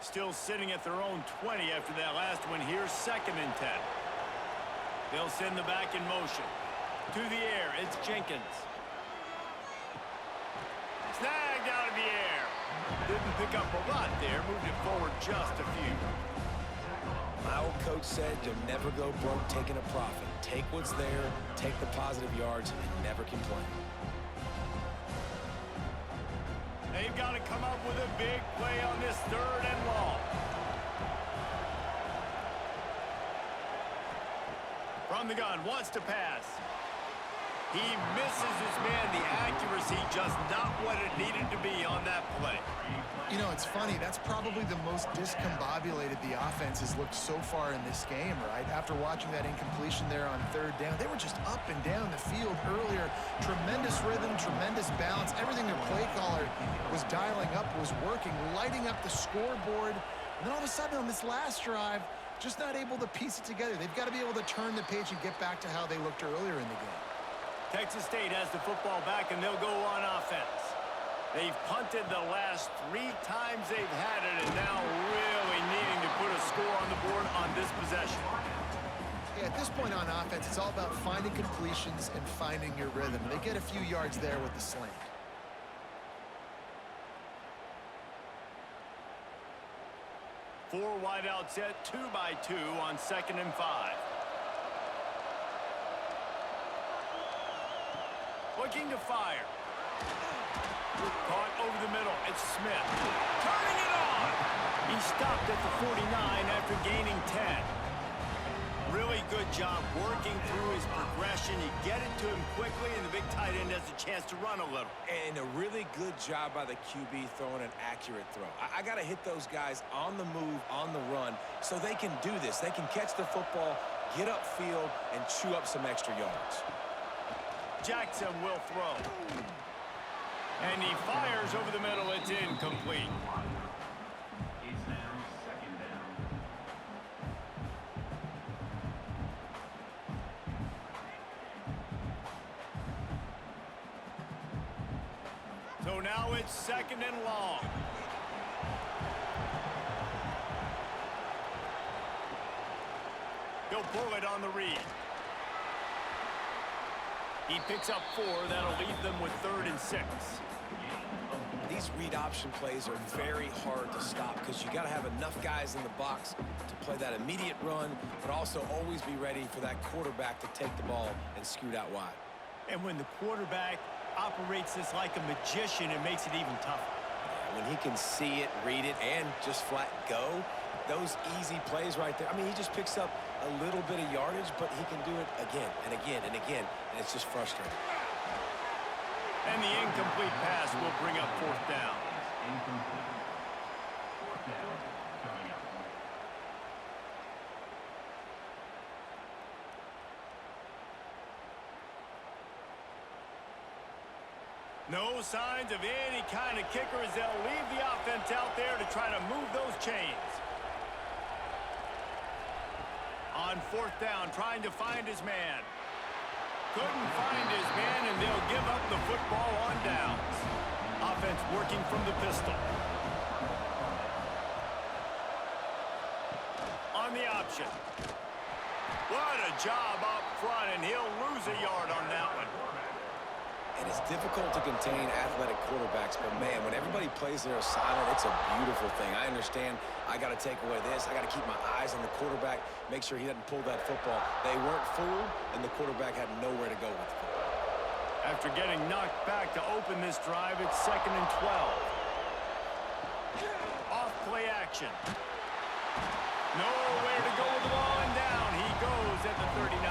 S1: Still sitting at their own 20 after that last one. Here's 2nd and 10. They'll send the back in motion. To the air, it's Jenkins. Snagged out of the air. Didn't pick up a lot there. Moved it forward just a few.
S3: My old coach said you'll never go broke taking a profit. Take what's there, take the positive yards, and never complain.
S1: They've got to come up with a big play on this 3rd and long. From the gun, wants to pass. He misses his man. The accuracy just not what it needed to be on that play.
S2: You know, it's funny. That's probably the most discombobulated the offense has looked so far in this game, right? After watching that incompletion there on 3rd down, they were just up and down the field earlier. Tremendous rhythm, tremendous balance. Everything their play caller was dialing up was working, lighting up the scoreboard. And then all of a sudden on this last drive, just not able to piece it together. They've got to be able to turn the page and get back to how they looked earlier in the game.
S1: Texas State has the football back, and they'll go on offense. They've punted the last 3 times they've had it, and now really needing to put a score on the board on this possession.
S2: Yeah, at this point on offense, it's all about finding completions and finding your rhythm. They get a few yards there with the slant.
S1: Four wide out set, 2 by 2 on 2nd and 5. Looking to fire. Caught over the middle. It's Smith. Turning it on. He stopped at the 49 after gaining 10. Really good job working through his progression. You get it to him quickly, and the big tight end has a chance to run a little.
S3: And a really good job by the QB throwing an accurate throw. I got to hit those guys on the move, on the run, so they can do this. They can catch the football, get upfield, and chew up some extra yards.
S1: Jackson will throw. And he fires over the middle. It's incomplete.
S4: It's now 2nd down.
S1: So now it's 2nd and long. He'll pull it on the read. He picks up 4. That'll leave them with 3rd and 6.
S3: These read option plays are very hard to stop because you got to have enough guys in the box to play that immediate run, but also always be ready for that quarterback to take the ball and scoot out wide.
S1: And when the quarterback operates this like a magician, it makes it even tougher.
S3: When he can see it, read it, and just flat go, those easy plays right there. I mean, he just picks up a little bit of yardage, but he can do it again and again and again, and it's just frustrating.
S1: And the incomplete pass will bring up 4th down.
S4: Incomplete. 4th down coming up.
S1: No signs of any kind of kicker as they'll leave the offense out there to try to move those chains. On 4th down, trying to find his man. Couldn't find his man, and they'll give up the football on downs. Offense working from the pistol. On the option. What a job up front, and he'll lose a yard on that one.
S3: And it's difficult to contain athletic quarterbacks, but, man, when everybody plays their assignment, it's a beautiful thing. I understand I got to take away this. I got to keep my eyes on the quarterback, make sure he doesn't pull that football. They weren't fooled, and the quarterback had nowhere to go with the football.
S1: After getting knocked back to open this drive, it's 2nd and 12. Off play action. Nowhere to go with the ball, and down he goes at the 39.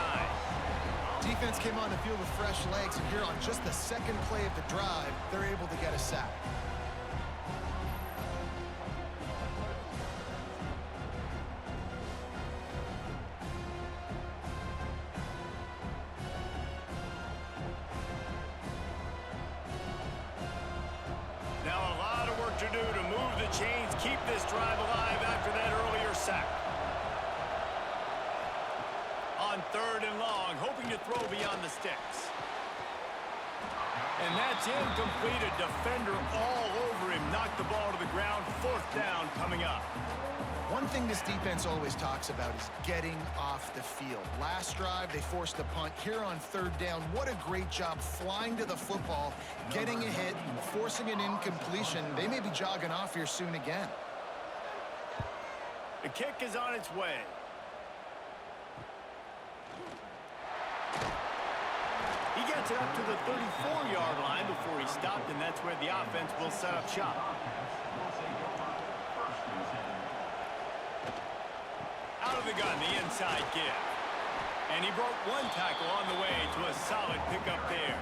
S2: Defense came on the field with fresh legs, and here on just the second play of the drive, they're able to get a sack.
S1: Now a lot of work to do to move the chains, keep this drive alive after that earlier sack. On 3rd and long, hoping to throw beyond the sticks. And that's incomplete. A defender all over him. Knocked the ball to the ground. 4th down coming up.
S2: One thing this defense always talks about is getting off the field. Last drive, they forced a punt. Here on 3rd down, what a great job flying to the football, getting a hit, and forcing an incompletion. They may be jogging off here soon again.
S1: The kick is on its way. He gets it up to the 34-yard line before he stopped, and that's where the offense will set up shop. Out of the gun, the inside give. And he broke one tackle on the way to a solid pickup there.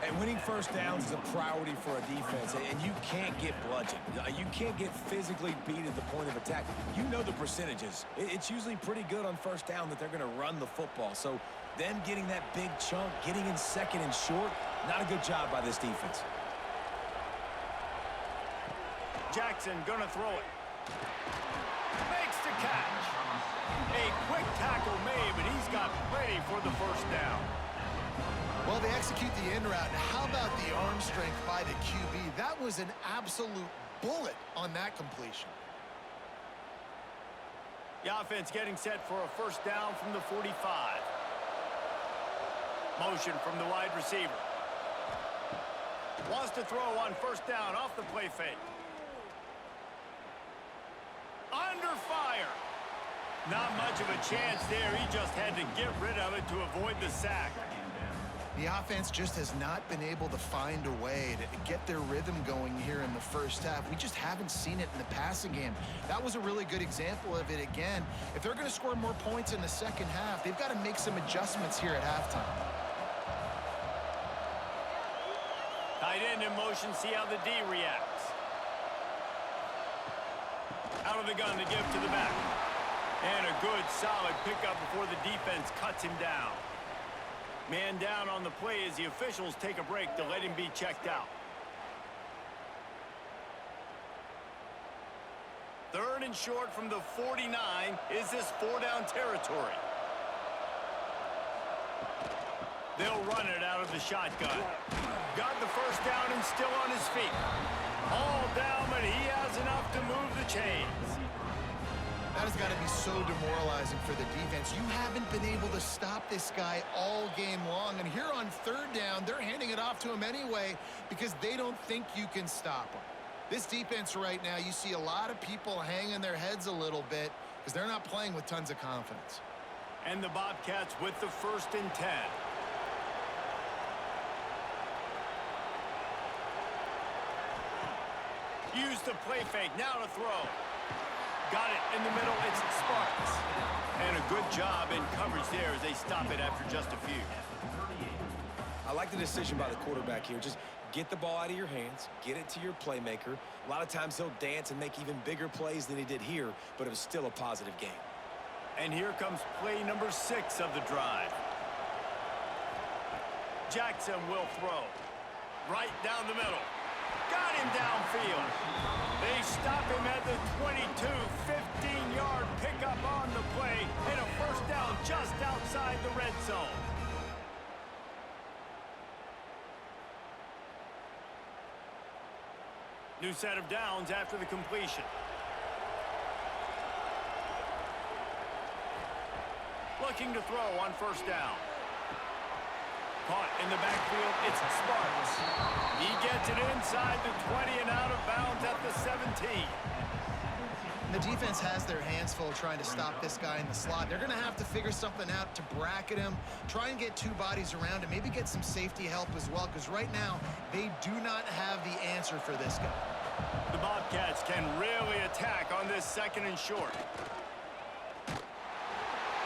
S3: And winning first downs is a priority for a defense, and you can't get bludgeoned. You can't get physically beat at the point of attack. You know the percentages. It's usually pretty good on first down that they're going to run the football. So them getting that big chunk, getting in 2nd and short, not a good job by this defense.
S1: Jackson gonna throw it. Makes the catch. A quick tackle made, but he's got plenty for the 1st down.
S2: Well, they execute the in route. Now, how about the arm strength by the QB? That was an absolute bullet on that completion.
S1: The offense getting set for a 1st down from the 45. Motion from the wide receiver. Wants to throw on 1st down off the play fake. Under fire. Not much of a chance there. He just had to get rid of it to avoid the sack.
S2: The offense just has not been able to find a way to get their rhythm going here in the 1st half. We just haven't seen it in the passing game. That was a really good example of it again. If they're going to score more points in the 2nd half, they've got to make some adjustments here at halftime.
S1: Tight end in motion, see how the D reacts. Out of the gun to give to the back. And a good, solid pickup before the defense cuts him down. Man down on the play as the officials take a break to let him be checked out. 3rd and short from the 49. Is this 4-down territory? They'll run it out of the shotgun. Got the 1st down and still on his feet. All down, but he has enough to move the chains.
S2: That has got to be so demoralizing for the defense. You haven't been able to stop this guy all game long. And here on 3rd down, they're handing it off to him anyway because they don't think you can stop him. This defense right now, you see a lot of people hanging their heads a little bit because they're not playing with tons of confidence.
S1: And the Bobcats with the 1st and 10. Use the play fake, now to throw. Got it in the middle, it's Sparks. And a good job in coverage there as they stop it after just a few.
S3: I like the decision by the quarterback here. Just get the ball out of your hands, get it to your playmaker. A lot of times he'll dance and make even bigger plays than he did here, but it was still a positive game.
S1: And here comes play number 6 of the drive. Jackson will throw. Right down the middle. Got him downfield. They stop him at the 22, 15-yard pickup on the play, and a 1st down just outside the red zone. New set of downs after the completion. Looking to throw on first down. Caught in the backfield, it's Sparks. He gets it inside the 20 and out of bounds at the 17.
S2: The defense has their hands full trying to stop this guy in the slot. They're going to have to figure something out to bracket him, try and get two bodies around him, maybe get some safety help as well, because right now they do not have the answer for this guy.
S1: The Bobcats can really attack on this second and short.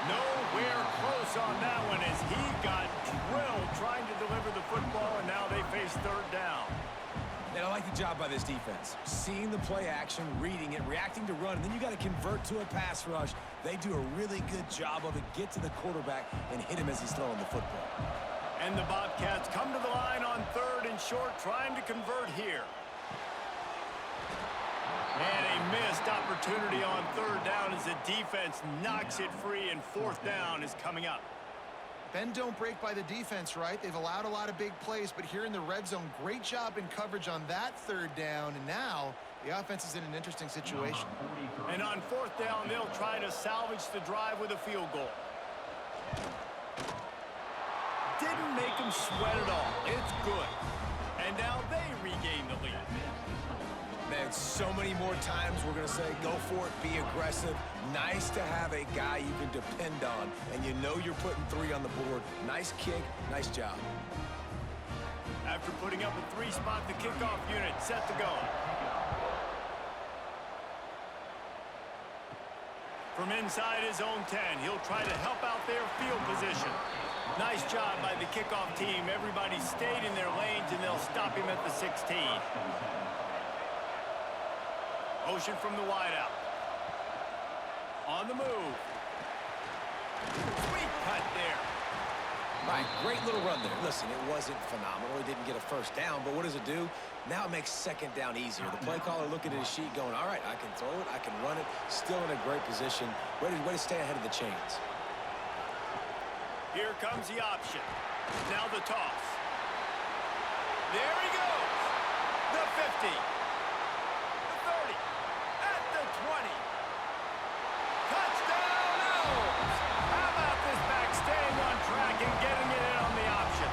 S1: Nowhere close on that one as he got drilled trying to deliver the football, and now they face third down.
S3: And I like the job by this defense. Seeing the play action, reading it, reacting to run, and then you got to convert to a pass rush. They do a really good job of it. Get to the quarterback and hit him as he's throwing the football.
S1: And the Bobcats come to the line on third and short, trying to convert here. And a missed opportunity on third down as the defense knocks it free, and fourth down is coming up.
S2: Bend don't break by the defense, right? They've allowed a lot of big plays, but here in the red zone, great job in coverage on that third down, and now the offense is in an interesting situation.
S1: And on fourth down, they'll try to salvage the drive with a field goal. Didn't make them sweat at all. It's good. And now they regain the lead.
S3: Man, so many more times we're going to say, go for it, be aggressive. Nice to have a guy you can depend on, and you know you're putting three on the board. Nice kick, nice job.
S1: After putting up a three-spot, the kickoff unit set to go. From inside his own 10, he'll try to help out their field position. Nice job by the kickoff team. Everybody stayed in their lanes, and they'll stop him at the 16. Motion from the wideout. On the move. Sweet cut there.
S3: All right, great little run there. Listen, it wasn't phenomenal. He didn't get a first down, but what does it do? Now it makes second down easier. The play caller looking at his sheet going, all right, I can throw it, I can run it. Still in a great position. Way to stay ahead of the chains.
S1: Here comes the option. Now the toss. There he goes. The 50. The 30. At the 20. Touchdown, Owls! How about this back staying on track and getting it in on the option?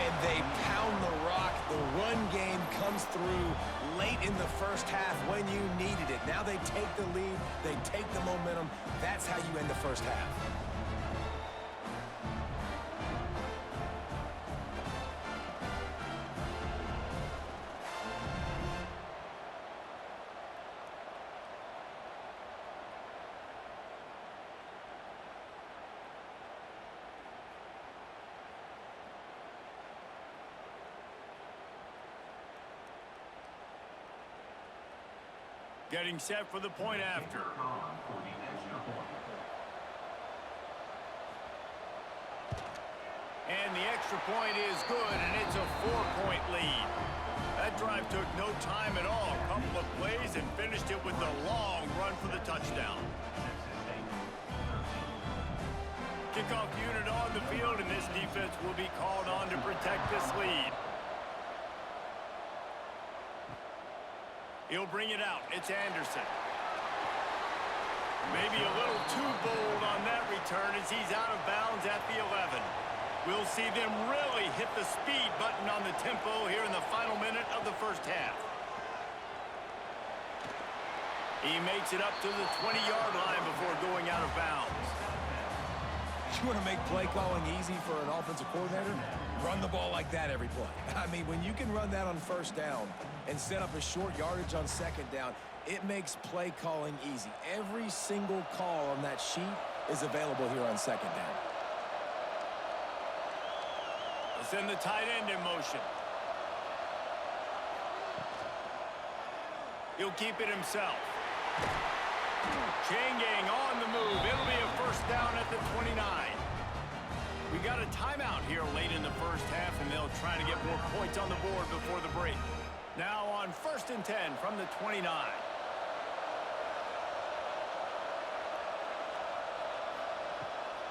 S3: And they pound the rock. The run game comes through late in the first half when you needed it. Now they take the lead. They take the momentum. That's how you end the first half.
S1: Getting set for the point after. And the extra point is good, and it's a 4-point lead. That drive took no time at all. A couple of plays and finished it with a long run for the touchdown. Kickoff unit on the field, and this defense will be called on to protect this lead. He'll bring it out. It's Anderson. Maybe a little too bold on that return as he's out of bounds at the 11. We'll see them really hit the speed button on the tempo here in the final minute of the first half. He makes it up to the 20-yard line before going out of bounds.
S3: You want to make play calling easy for an offensive coordinator? Run the ball like that every play. I mean, when you can run that on first down and set up a short yardage on second down, it makes play calling easy. Every single call on that sheet is available here on second down.
S1: We'll send the tight end in motion. He'll keep it himself. Chain gang on the move. It'll be a first down at the 29. We got a timeout here late in the first half, and they'll try to get more points on the board before the break. Now on 1st and 10 from the 29.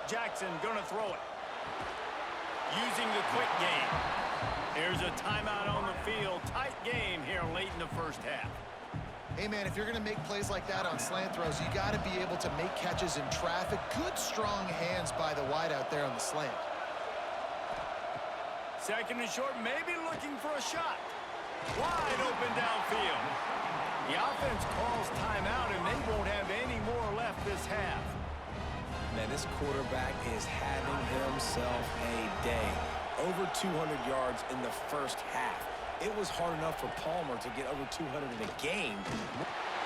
S1: Jackson gonna throw it. Using the quick game. Here's a timeout on the field. Tight game here late in the first half.
S2: Hey, man, if you're going to make plays like that on slant throws, you got to be able to make catches in traffic. Good, strong hands by the wide out there on the slant.
S1: Second and short, maybe looking for a shot. Wide open downfield. The offense calls timeout, and they won't have any more left this half.
S3: Man, this quarterback is having himself a day. Over 200 yards in the first half. It was hard enough for Palmer to get over 200 in a game.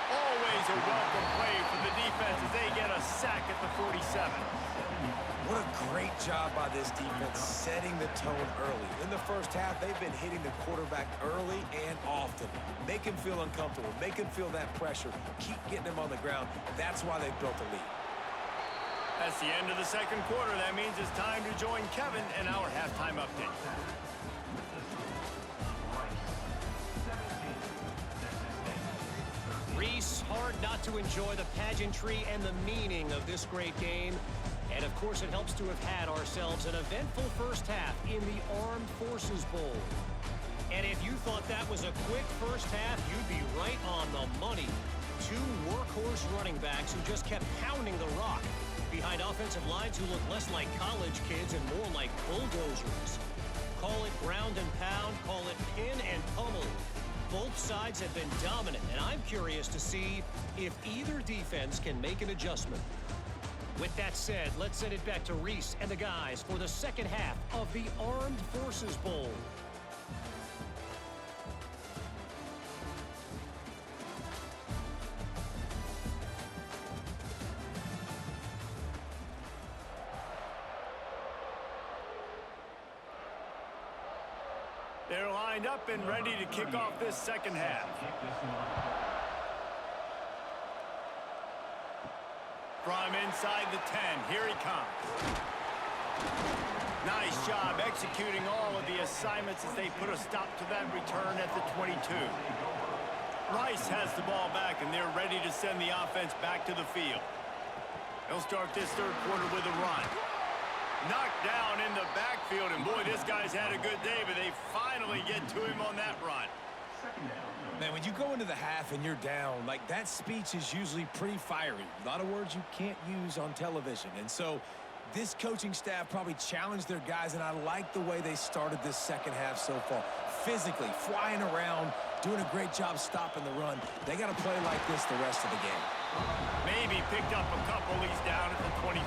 S1: Always a welcome play for the defense as they get a sack at the 47.
S3: What a great job by this defense setting the tone early. In the first half, they've been hitting the quarterback early and often. Make him feel uncomfortable. Make him feel that pressure. Keep getting him on the ground. That's why they've built a lead.
S1: That's the end of the second quarter. That means it's time to join Kevin in our halftime update.
S5: Reese, hard not to enjoy the pageantry and the meaning of this great game. And, of course, it helps to have had ourselves an eventful first half in the Armed Forces Bowl. And if you thought that was a quick first half, you'd be right on the money. Two workhorse running backs who just kept pounding the rock behind offensive lines who look less like college kids and more like bulldozers. Call it ground and pound, call it pin and pummel. Both sides have been dominant, and I'm curious to see if either defense can make an adjustment. With that said, let's send it back to Reese and the guys for the second half of the Armed Forces Bowl.
S1: They're lined up and ready to kick off this second half. From inside the 10, here he comes. Nice job executing all of the assignments as they put a stop to that return at the 22. Rice has the ball back, and they're ready to send the offense back to the field. They'll start this third quarter with a run. Knocked down in the backfield, and boy, this guy's had a good day, but they finally get to him on that run.
S3: Man, when you go into the half and you're down, like that speech is usually pretty fiery. A lot of words you can't use on television. And so this coaching staff probably challenged their guys, and I like the way they started this second half so far. Physically, flying around, doing a great job stopping the run. They got to play like this the rest of the game.
S1: Maybe picked up a couple. He's down at the 24.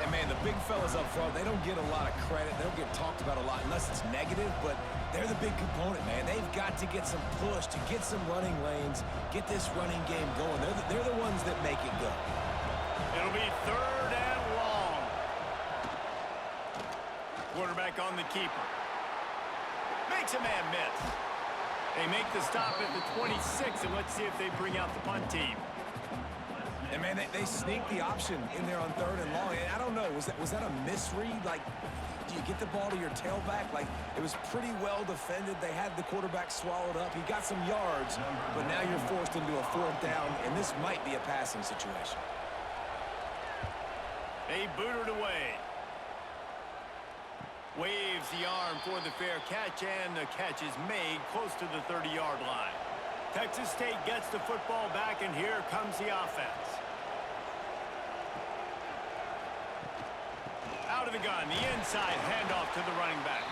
S3: And, man, the big fellas up front, they don't get a lot of credit. They don't get talked about a lot unless it's negative, but they're the big component, man. They've got to get some push, to get some running lanes, get this running game going. They're the ones that make it go.
S1: It'll be third and long. Quarterback on the keeper. Makes a man miss. They make the stop at the 26, and let's see if they bring out the punt team.
S3: And, man, they sneaked the option in there on third and long. And I don't know, was that a misread? Like, do you get the ball to your tailback? Like, it was pretty well defended. They had the quarterback swallowed up. He got some yards, but now you're forced into a fourth down, and this might be a passing situation.
S1: They boot it away. Waves the arm for the fair catch, and the catch is made close to the 30-yard line. Texas State gets the football back, and here comes the offense. Out of the gun, the inside handoff to the running back.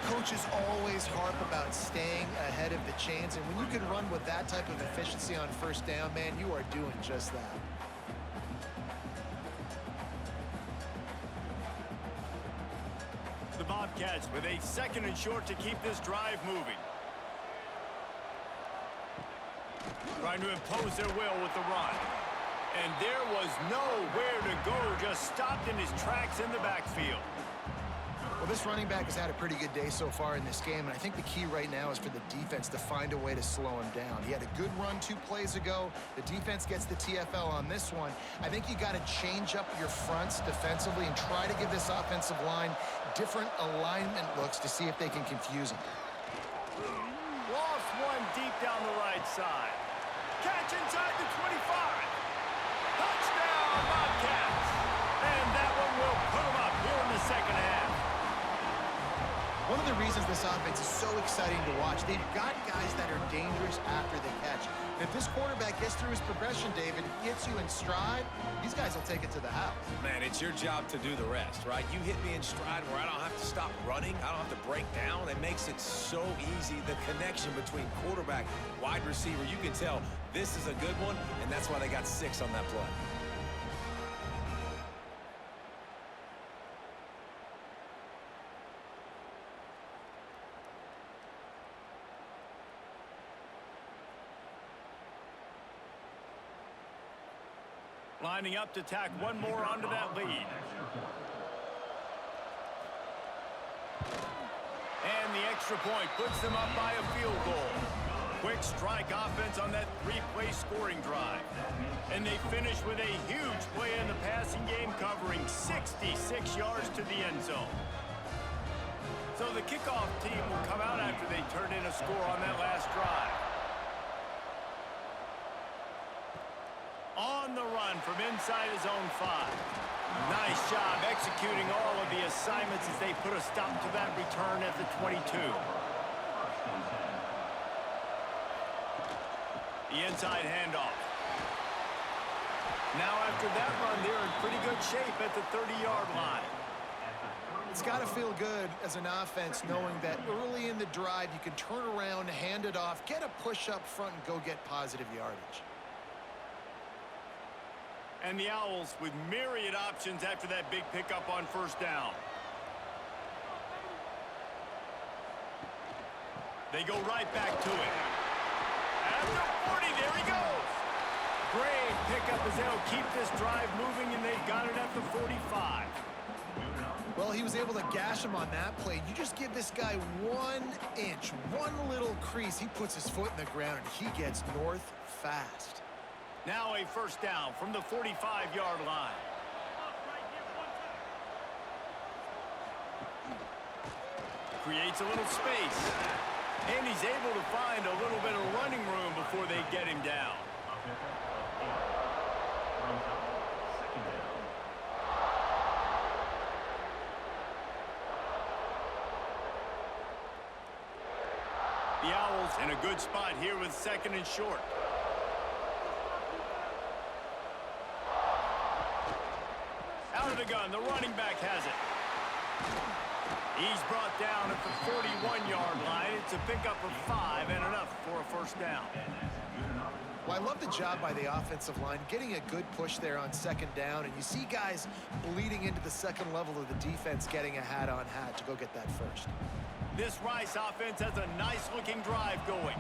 S2: Coaches always harp about staying ahead of the chains, and when you can run with that type of efficiency on first down, man, you are doing just that.
S1: The Bobcats with a second and short to keep this drive moving. Trying to impose their will with the run. And there was nowhere to go, just stopped in his tracks in the backfield.
S2: Well, this running back has had a pretty good day so far in this game, and I think the key right now is for the defense to find a way to slow him down. He had a good run 2 plays ago. The defense gets the TFL on this one. I think you got to change up your fronts defensively and try to give this offensive line different alignment looks to see if they can confuse him.
S1: Lost one deep down the right side. Catch inside the 25. Touchdown, Bobcats. And that one will put them up here in the second half.
S2: One of the reasons this offense is so exciting to watch, they've got guys that are dangerous after the catch. And if this quarterback gets through his progression, David, hits you in stride, these guys will take it to the house.
S3: Man, it's your job to do the rest, right? You hit me in stride where I don't have to stop running. I don't have to break down. It makes it so easy. The connection between quarterback, wide receiver, you can tell this is a good one, and that's why they got 6 on that play.
S1: Lining up to tack one more onto that lead. And the extra point puts them up by a field goal. Quick strike offense on that 3-play scoring drive. And they finish with a huge play in the passing game, covering 66 yards to the end zone. So the kickoff team will come out after they turn in a score on that last drive. On the run from inside his own 5. Nice job executing all of the assignments as they put a stop to that return at the 22. The inside handoff. Now after that run, they're in pretty good shape at the 30-yard line.
S2: It's got to feel good as an offense knowing that early in the drive you can turn around, hand it off, get a push up front, and go get positive yardage.
S1: And the Owls with myriad options after that big pickup on first down. They go right back to it. At the 40, there he goes. Great pickup as they'll keep this drive moving, and they've got it at the 45.
S2: Well, he was able to gash him on that play. You just give this guy 1 inch, one little crease. He puts his foot in the ground, and he gets north fast.
S1: Now a first down from the 45-yard line. Creates a little space. And he's able to find a little bit of running room before they get him down. The Owls in a good spot here with 2nd and short. Out of the gun, the running back has it. He's brought down at the 41-yard line. It's a pickup of 5 and enough for a first down.
S2: Well, I love the job by the offensive line, getting a good push there on 2nd down, and you see guys bleeding into the second level of the defense getting a hat-on-hat to go get that first.
S1: This Rice offense has a nice-looking drive going.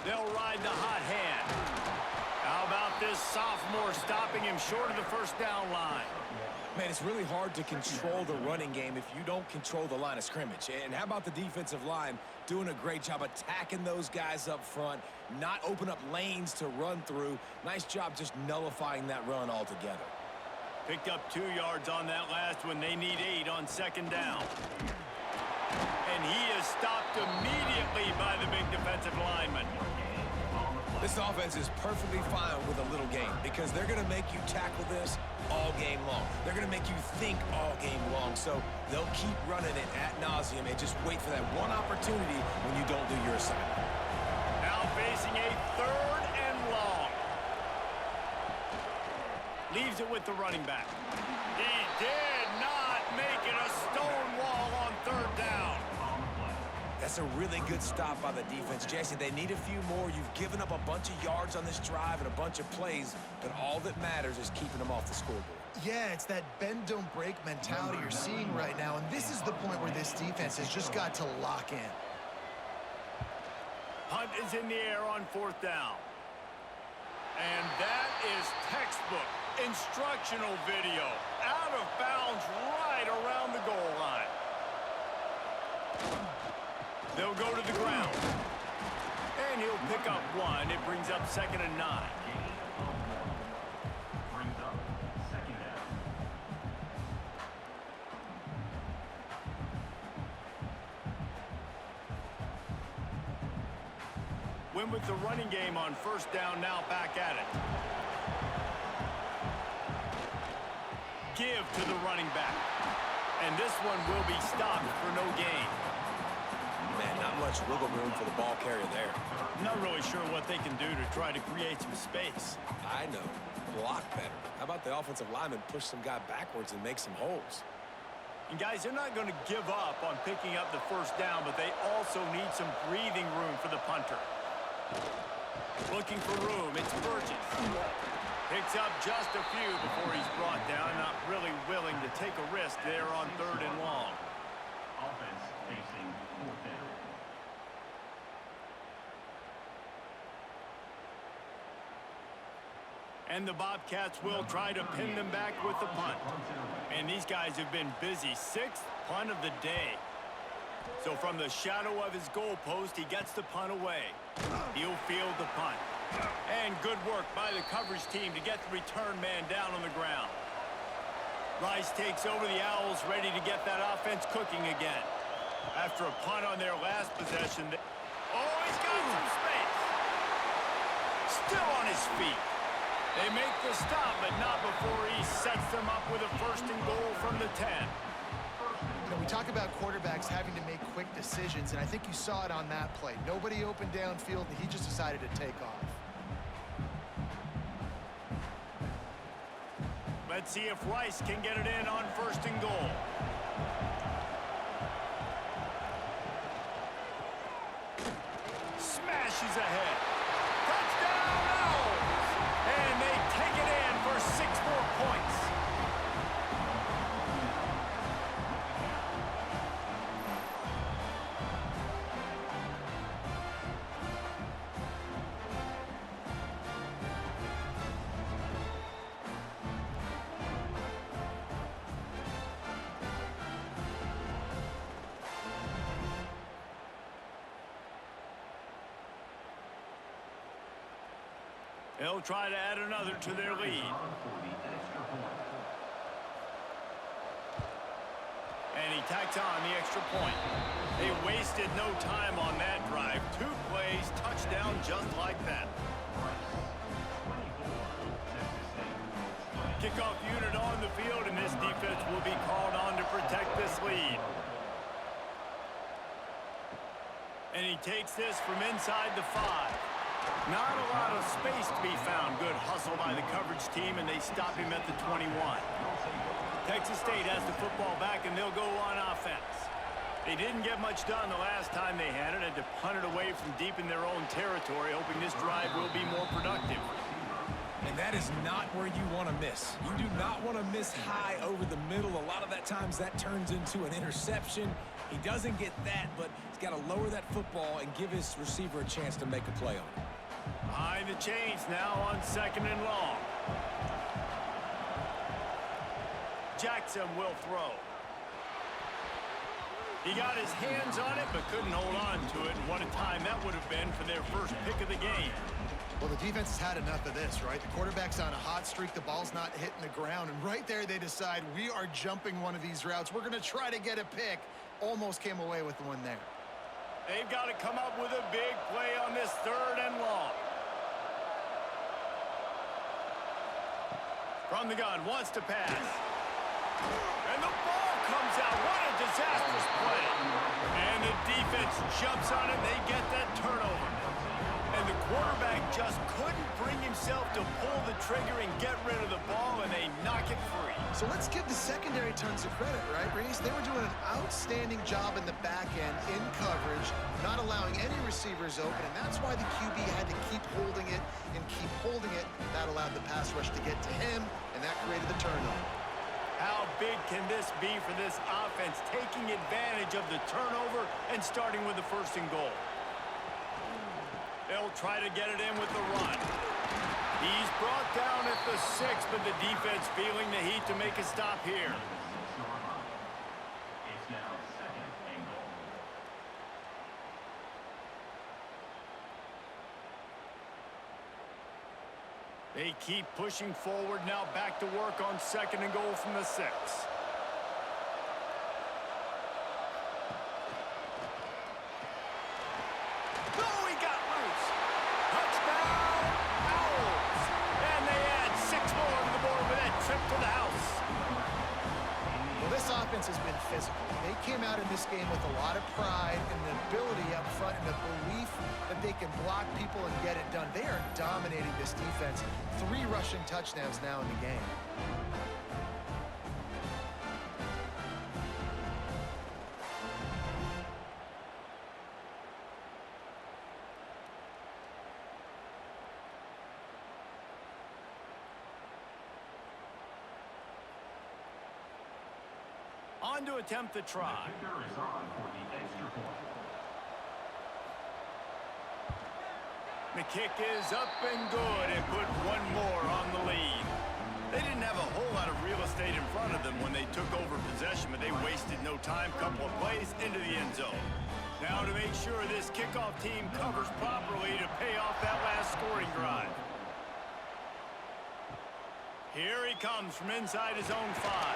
S1: They'll ride the hot hand. How about this sophomore stopping him short of the first down line?
S3: Man, it's really hard to control the running game if you don't control the line of scrimmage. And how about the defensive line doing a great job attacking those guys up front, not open up lanes to run through. Nice job just nullifying that run altogether.
S1: Picked up 2 yards on that last one. They need 8 on 2nd down. And he is stopped immediately by the big defensive lineman.
S3: This offense is perfectly fine with a little game because they're going to make you tackle this all game long. They're going to make you think all game long. So they'll keep running it ad nauseum and just wait for that one opportunity when you don't do your assignment.
S1: Now facing a 3rd and long. Leaves it with the running back. He did not make it a stone wall on 3rd down.
S3: That's a really good stop by the defense. Jesse, they need a few more. You've given up a bunch of yards on this drive and a bunch of plays, but all that matters is keeping them off the scoreboard.
S2: Yeah, it's that bend, don't break mentality you're seeing right now, and this is the point where this defense has just got to lock in.
S1: Punt is in the air on 4th down. And that is textbook instructional video. Out of bounds right around the goal line. They'll go to the ground. And he'll pick up 1. It brings up 2nd and 9. Win with the running game on 1st down, now back at it. Give to the running back. And this one will be stopped for no gain.
S3: Man, not much wiggle room for the ball carrier there.
S1: Not really sure what they can do to try to create some space.
S3: I know. Block better. How about the offensive lineman push some guy backwards and make some holes?
S1: And guys, they're not going to give up on picking up the first down, but they also need some breathing room for the punter. Looking for room, it's Burgess. Picks up just a few before he's brought down, not really willing to take a risk there on 3rd and long.
S4: Offense facing 4th down.
S1: And the Bobcats will try to pin them back with the punt. And these guys have been busy. 6th punt of the day. So from the shadow of his goalpost, he gets the punt away. He'll field the punt. And good work by the coverage team to get the return man down on the ground. Rice takes over the Owls, ready to get that offense cooking again. After a punt on their last possession. Oh, he's got some space. Still on his feet. They make the stop, but not before he sets them up with a 1st and goal from the 10.
S2: You know, we talk about quarterbacks having to make quick decisions, and I think you saw it on that play. Nobody opened downfield, and he just decided to take off.
S1: Let's see if Rice can get it in on 1st and goal. Smashes ahead. Touchdown, Owls! And they take it in for 6 more points. They'll try to add another to their lead. And he tacks on the extra point. They wasted no time on that drive. 2 plays, touchdown just like that. Kickoff unit on the field, and this defense will be called on to protect this lead. And he takes this from inside the 5. Not a lot of space to be found. Good hustle by the coverage team, and they stop him at the 21. Texas State has the football back, and they'll go on offense. They didn't get much done the last time they had it. Had to punt it away from deep in their own territory, hoping this drive will be more productive.
S3: And that is not where you want to miss. You do not want to miss high over the middle. A lot of that times that turns into an interception. He doesn't get that, but he's got to lower that football and give his receiver a chance to make a play on it.
S1: Behind the chains now on 2nd and long. Jackson will throw. He got his hands on it, but couldn't hold on to it. And what a time that would have been for their first pick of the game.
S2: Well, the defense has had enough of this, right? The quarterback's on a hot streak. The ball's not hitting the ground. And right there, they decide, we are jumping one of these routes. We're going to try to get a pick. Almost came away with one there.
S1: They've got to come up with a big play on this 3rd and long. From the gun, wants to pass. And the ball comes out. What a disastrous play. And the defense jumps on it. They get that turnover. And the quarterback just couldn't bring himself to pull the trigger and get rid of the ball, and they knock it free.
S2: So let's give the secondary tons of credit, right, Reese? They were doing an outstanding job in the back end, in coverage, not allowing any receivers open, and that's why the QB had to keep holding it and keep holding it. That allowed the pass rush to get to him, and that created the turnover.
S1: How big can this be for this offense, taking advantage of the turnover and starting with the 1st and goal? They'll try to get it in with the run. He's brought down at the 6, but the defense feeling the heat to make a stop here.
S4: It's now 2nd and goal.
S1: They keep pushing forward, now back to work on 2nd and goal from the 6.
S2: offense has been physical. They came out in this game with a lot of pride and the ability up front and the belief that they can block people and get it done. They are dominating this defense. 3 rushing touchdowns now in the game.
S1: On to attempt the try.
S4: The kicker is on for the extra point.
S1: The kick is up and good and put one more on the lead. They didn't have a whole lot of real estate in front of them when they took over possession, but they wasted no time. Couple of plays into the end zone. Now to make sure this kickoff team covers properly to pay off that last scoring drive. Here he comes from inside his own 5.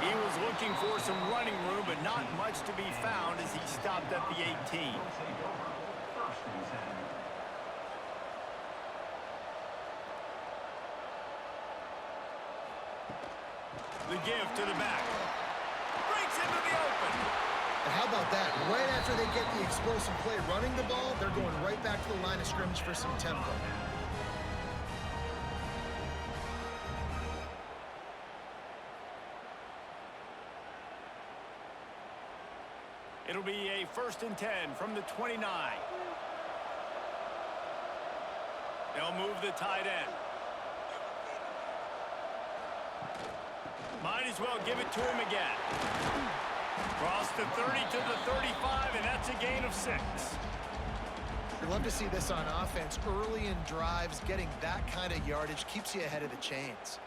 S1: He was looking for some running room, but not much to be found as he stopped at the 18.
S4: First and 10.
S1: The give to the back. Breaks into the open.
S2: And how about that? Right after they get the explosive play running the ball, they're going right back to the line of scrimmage for some tempo.
S1: It'll be a 1st and 10 from the 29. They'll move the tight end. Might as well give it to him again. Cross the 30 to the 35, and that's a gain of 6.
S2: We love to see this on offense. Early in drives, getting that kind of yardage keeps you ahead of the chains.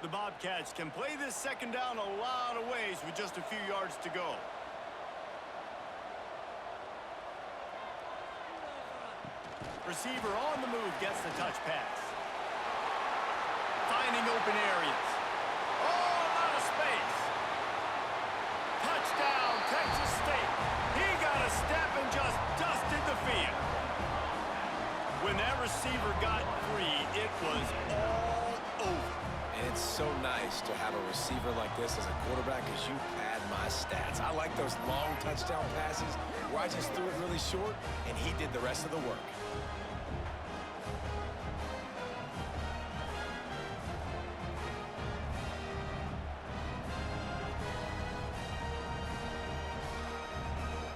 S1: The Bobcats can play this 2nd down a lot of ways with just a few yards to go. Receiver on the move gets the touch pass. Finding open areas. Oh, a lot of space. Touchdown, Texas State. He got a step and just dusted the field. When that receiver got free, it was all over.
S3: And it's so nice to have a receiver like this as a quarterback as you pad my stats. I like those long touchdown passes where I just threw it really short and he did the rest of the work.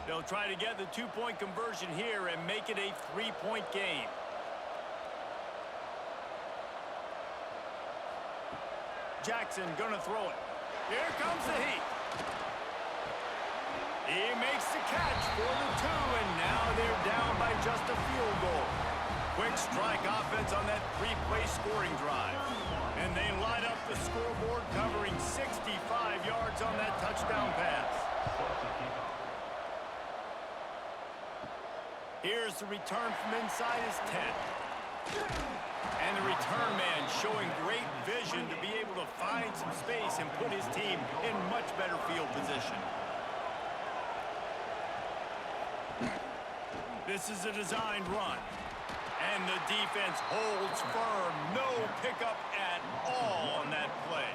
S1: They'll try to get the 2-point conversion here and make it a 3-point game. Jackson gonna throw it. Here comes the heat. He makes the catch for the 2, and now they're down by just a field goal. Quick strike offense on that 3-play scoring drive. And they light up the scoreboard, covering 65 yards on that touchdown pass. Here's the return from inside his 10. And the return man showing great vision to be able to find some space and put his team in much better field position. This is a designed run. And the defense holds firm. No pickup at all on that play.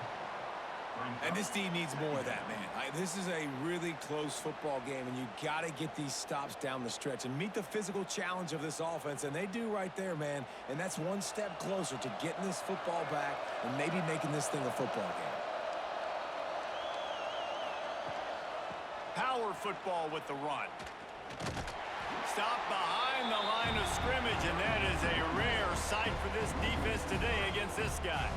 S3: And this team needs more of that, man. This is a really close football game, and you got to get these stops down the stretch and meet the physical challenge of this offense, and they do right there, man. And that's one step closer to getting this football back and maybe making this thing a football game.
S1: Power football with the run. Stop behind the line of scrimmage, and that is a rare sight for this defense today against this guy.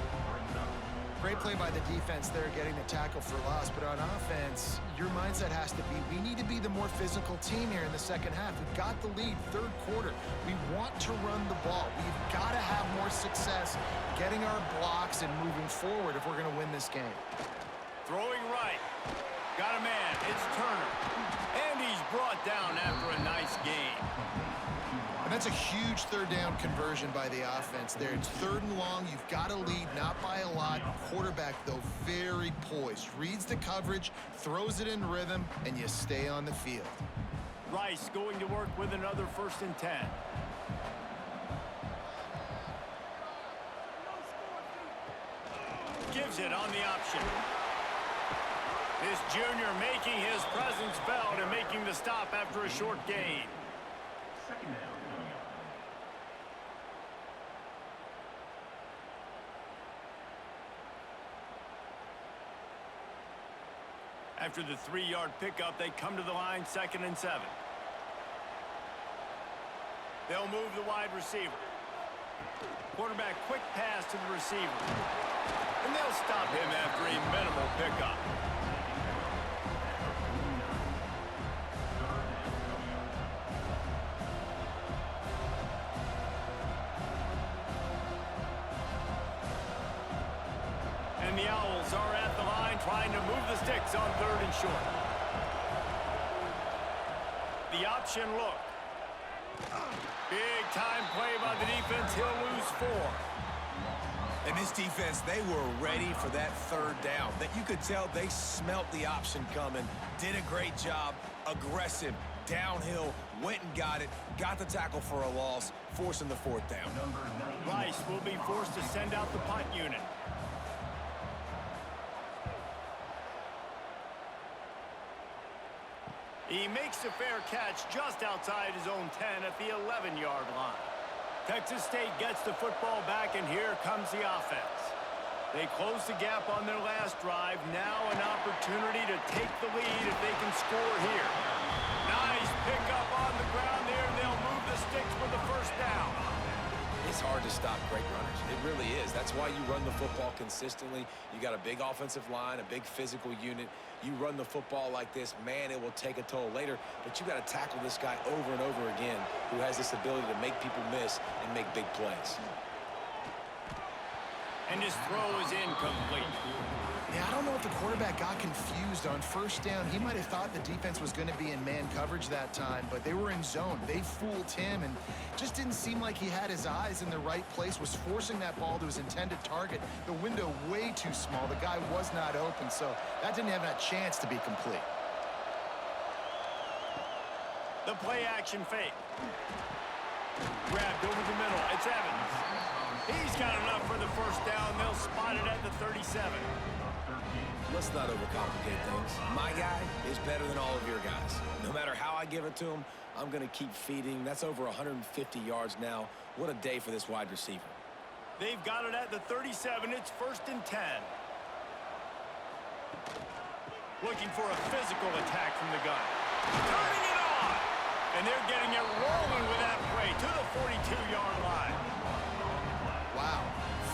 S2: Great play by the defense there, getting the tackle for loss. But on offense, your mindset has to be, we need to be the more physical team here in the 2nd half. We've got the lead, 3rd quarter. We want to run the ball. We've got to have more success getting our blocks and moving forward if we're going to win this game.
S1: Throwing right. Got a man. It's Turner. And he's brought down after a nice game.
S2: And that's a huge 3rd down conversion by the offense there. It's 3rd and long. You've got to lead, not by a lot. Quarterback, though, very poised. Reads the coverage, throws it in rhythm, and you stay on the field.
S1: Rice going to work with another 1st and 10. moves it on the option. This junior making his presence felt and making the stop after a short gain.
S4: Second down coming up.
S1: After the 3-yard pickup, they come to the line, 2nd and 7. They'll move the wide receiver. Quarterback quick pass to the receiver. And they'll stop him after a minimal pickup. And the Owls are at the line trying to move the sticks on 3rd and short. The option look. Big time play by the defense. He'll lose 4.
S3: And this defense, they were ready for that 3rd down. That you could tell they smelt the option coming. Did a great job. Aggressive. Downhill. Went and got it. Got the tackle for a loss. Forcing the 4th down.
S1: Rice will be forced to send out the punt unit. He makes a fair catch just outside his own 10 at the 11-yard line. Texas State gets the football back, and here comes the offense. They close the gap on their last drive. Now an opportunity to take the lead if they can score here. Nice pickup on the ground there. They'll move the sticks for the 1st down.
S3: It's hard to stop great runners. It really is. That's why you run the football consistently. You got a big offensive line, a big physical unit. You run the football like this, man, it will take a toll later. But you got to tackle this guy over and over again who has this ability to make people miss and make big plays.
S1: And his throw is incomplete.
S2: Yeah, I don't know if the quarterback got confused on 1st down. He might have thought the defense was going to be in man coverage that time, but they were in zone. They fooled him and just didn't seem like he had his eyes in the right place, was forcing that ball to his intended target. The window way too small. The guy was not open, so that didn't have that chance to be complete.
S1: The play action fake. Grabbed over the middle. It's Evans. He's got enough for the 1st down. They'll spot it at the 37.
S3: Let's not overcomplicate things. My guy is better than all of your guys. No matter how I give it to him, I'm going to keep feeding. That's over 150 yards now. What a day for this wide receiver.
S1: They've got it at the 37. It's 1st and 10. Looking for a physical attack from the gun. Turning it on! And they're getting it rolling with that play to the 42-yard line.
S2: Wow.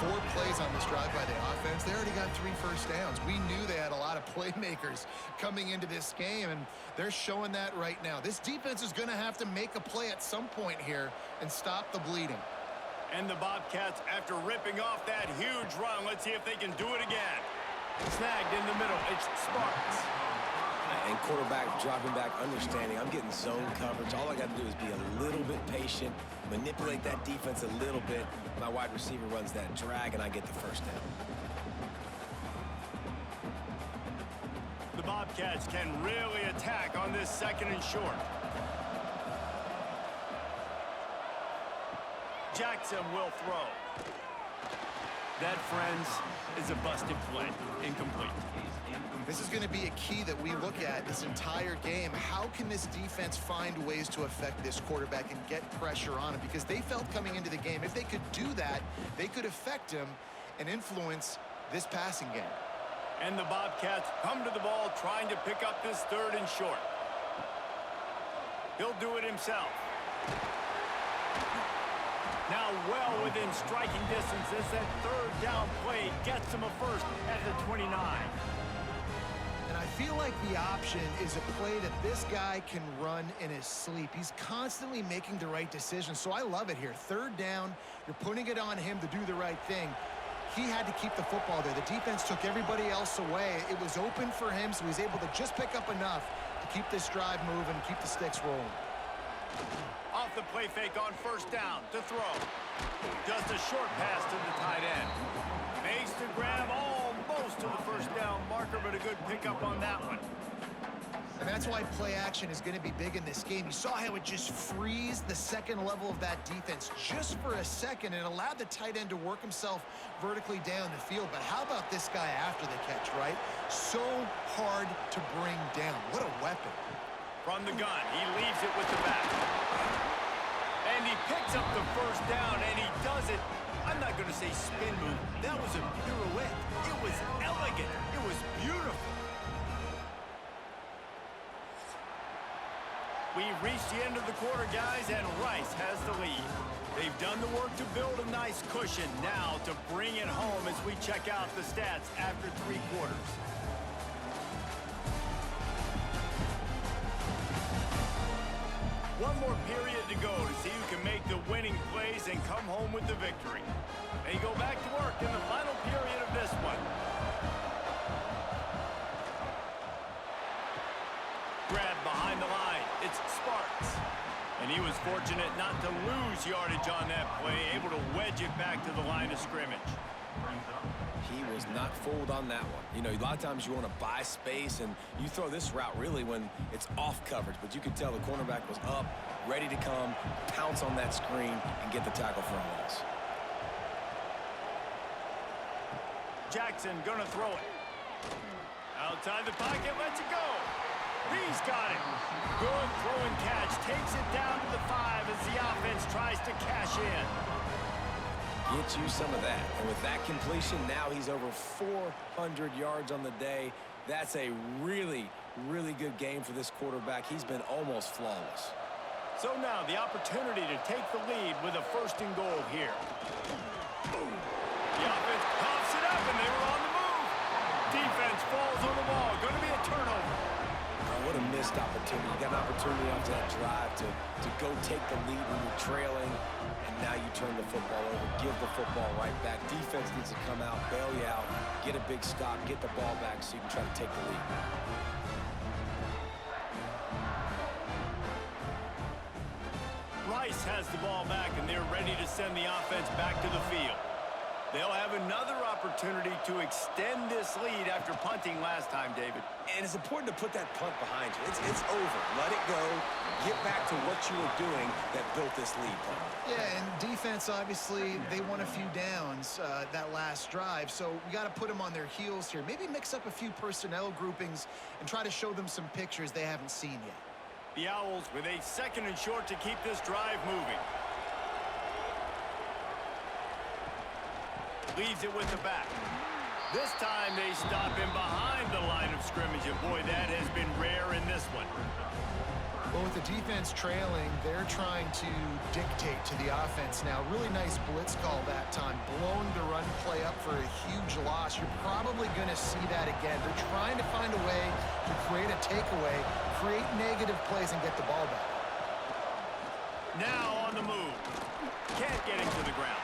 S2: 4 plays on this drive by the offense. They already got 3 1st downs. We knew they had a lot of playmakers coming into this game, and they're showing that right now. This defense is going to have to make a play at some point here and stop the bleeding.
S1: And the Bobcats, after ripping off that huge run, let's see if they can do it again. Snagged in the middle. It's Sparks.
S3: And quarterback dropping back, understanding I'm getting zone coverage. All I got to do is be a little bit patient, manipulate that defense a little bit. My wide receiver runs that drag, and I get the 1st down.
S1: The Bobcats can really attack on this 2nd and short. Jackson will throw. That, friends, is a busted play. Incomplete.
S2: This is going to be a key that we look at this entire game. How can this defense find ways to affect this quarterback and get pressure on him? Because they felt coming into the game, if they could do that, they could affect him and influence this passing game.
S1: And the Bobcats come to the ball trying to pick up this 3rd and short. He'll do it himself. Now well within striking distance as that 3rd down play gets him a 1st at the 29.
S2: And I feel like the option is a play that this guy can run in his sleep. He's constantly making the right decision, so I love it here. 3rd down, you're putting it on him to do the right thing. He had to keep the football there. The defense took everybody else away. It was open for him, so he was able to just pick up enough to keep this drive moving and keep the sticks rolling.
S1: Off the play fake on 1st down to throw. Just a short pass to the tight end. Makes the grab almost to the 1st down marker, but a good pickup on that one.
S2: And that's why play action is going to be big in this game. You saw how it just freezed the second level of that defense just for a second and allowed the tight end to work himself vertically down the field. But how about this guy after the catch, right? So hard to bring down. What a weapon.
S1: From the gun, he leaves it with the back. And he picks up the first down, and he does it. I'm not going to say spin move. That was a pirouette. It was elegant. It was beautiful. We've reached the end of the quarter, guys, and Rice has the lead. They've done the work to build a nice cushion. Now to bring it home as we check out the stats after 3 quarters. One more period to go to see who can make the winning plays and come home with the victory. They go back to work in the final period of this one. Grab behind the line. It's Sparks. And he was fortunate not to lose yardage on that play, able to wedge it back to the line of scrimmage.
S3: He was not fooled on that one. You know, a lot of times you want to buy space, and you throw this route really when it's off coverage. But you could tell the cornerback was up, ready to come, pounce on that screen, and get the tackle for a loss.
S1: Jackson gonna throw it. Outside the pocket, lets it go. He's got it. Good throw and catch. Takes it down to the 5 as the offense tries to cash in.
S3: Get you some of that. And with that completion, now he's over 400 yards on the day. That's a really, really good game for this quarterback. He's been almost flawless.
S1: So now the opportunity to take the lead with a 1st and goal here. Boom. The offense pops it up, and they were on the move. Defense falls on the ball. Going to be a turnover.
S3: Oh, what a missed opportunity. You got an opportunity after that drive to go take the lead when you're trailing. Now you turn the football over, give the football right back. Defense needs to come out, bail you out, get a big stop, get the ball back so you can try to take the lead.
S1: Rice has the ball back, and they're ready to send the offense back to the field. They'll have another opportunity to extend this lead after punting last time, David.
S3: And it's important to put that punt behind you. It's over. Let it go. Get back to what you were doing that built this lead.
S2: Yeah, and defense, obviously, they won a few downs that last drive, so we got to put them on their heels here. Maybe mix up a few personnel groupings and try to show them some pictures they haven't seen yet.
S1: The Owls with a 2nd and short to keep this drive moving. Leaves it with the back. This time they stop him behind the line of scrimmage, and boy, that has been rare in this one.
S2: Well, with the defense trailing, they're trying to dictate to the offense now. Really nice blitz call that time, blowing the run play up for a huge loss. You're probably going to see that again. They're trying to find a way to create a takeaway, create negative plays, and get the ball back.
S1: Now on the move. Can't get him to the ground.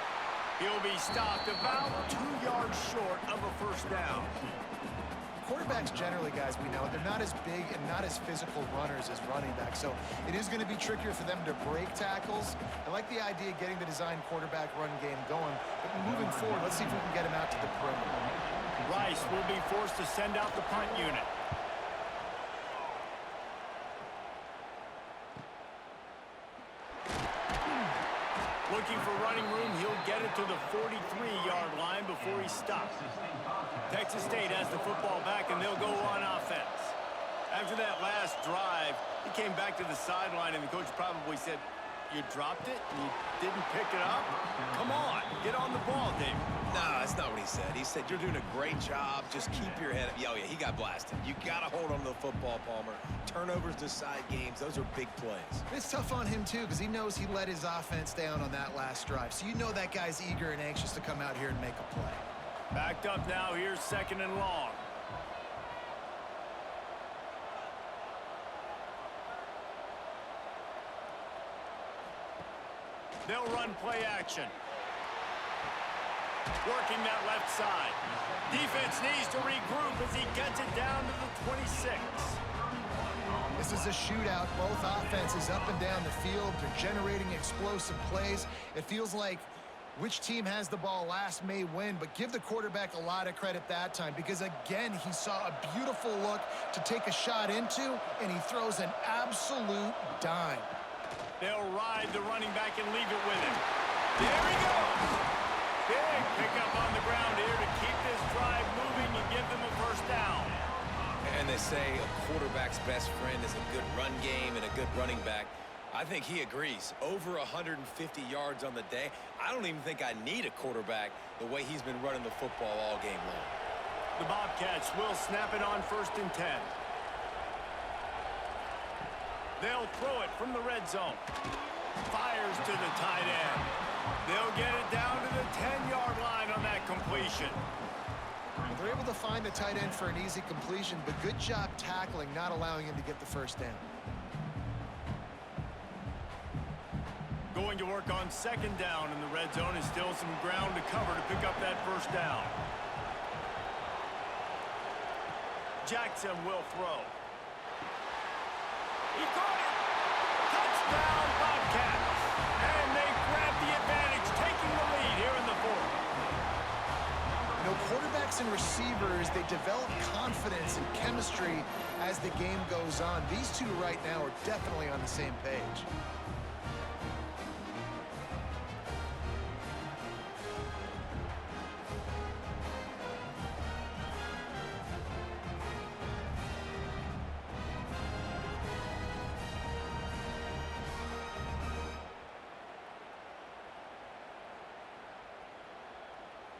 S1: He'll be stopped about 2 yards short of a 1st down.
S2: Quarterbacks generally, guys, we know, they're not as big and not as physical runners as running backs, so it is going to be trickier for them to break tackles. I like the idea of getting the design quarterback run game going, but moving forward, let's see if we can get him out to the perimeter.
S1: Rice will be forced to send out the punt unit. Looking for running room, he'll get it to the 43-yard line before he stops. Texas State has the football back, and they'll go on offense. After that last drive, he came back to the sideline, and the coach probably said, "You dropped it and you didn't pick it up? Come on, get on the ball, David."
S3: No, that's not what he said. He said, "You're doing a great job. Just keep your head up." Oh, yeah, he got blasted. You got to hold on to the football, Palmer. Turnovers decide games. Those are big plays.
S2: It's tough on him, too, because he knows he let his offense down on that last drive. So you know that guy's eager and anxious to come out here and make a play.
S1: Backed up now. Here's 2nd and long. They'll run play action. Working that left side. Defense needs to regroup as he gets it down to the 26.
S2: This is a shootout. Both offenses up and down the field. They're generating explosive plays. It feels like Which team has the ball last may win, but give the quarterback a lot of credit that time because, again, he saw a beautiful look to take a shot into, and he throws an absolute dime.
S1: They'll ride the running back and leave it with him. There he goes. Big pickup on the ground here to keep this drive moving and give them a first down.
S3: And they say a quarterback's best friend is a good run game and a good running back. I think he agrees. Over 150 yards on the day. I don't even think I need a quarterback the way he's been running the football all game long.
S1: The Bobcats will snap it on 1st and 10. They'll throw it from the red zone. Fires to the tight end. They'll get it down to the 10-yard line on that completion.
S2: They're able to find the tight end for an easy completion, but good job tackling, not allowing him to get the first down.
S1: Going to work on 2nd down in the red zone is still some ground to cover to pick up that first down. Jackson will throw. He caught it! Touchdown, Bobcats! And they grab the advantage, taking the lead here in the 4th.
S2: You know, quarterbacks and receivers, they develop confidence and chemistry as the game goes on. These two right now are definitely on the same page.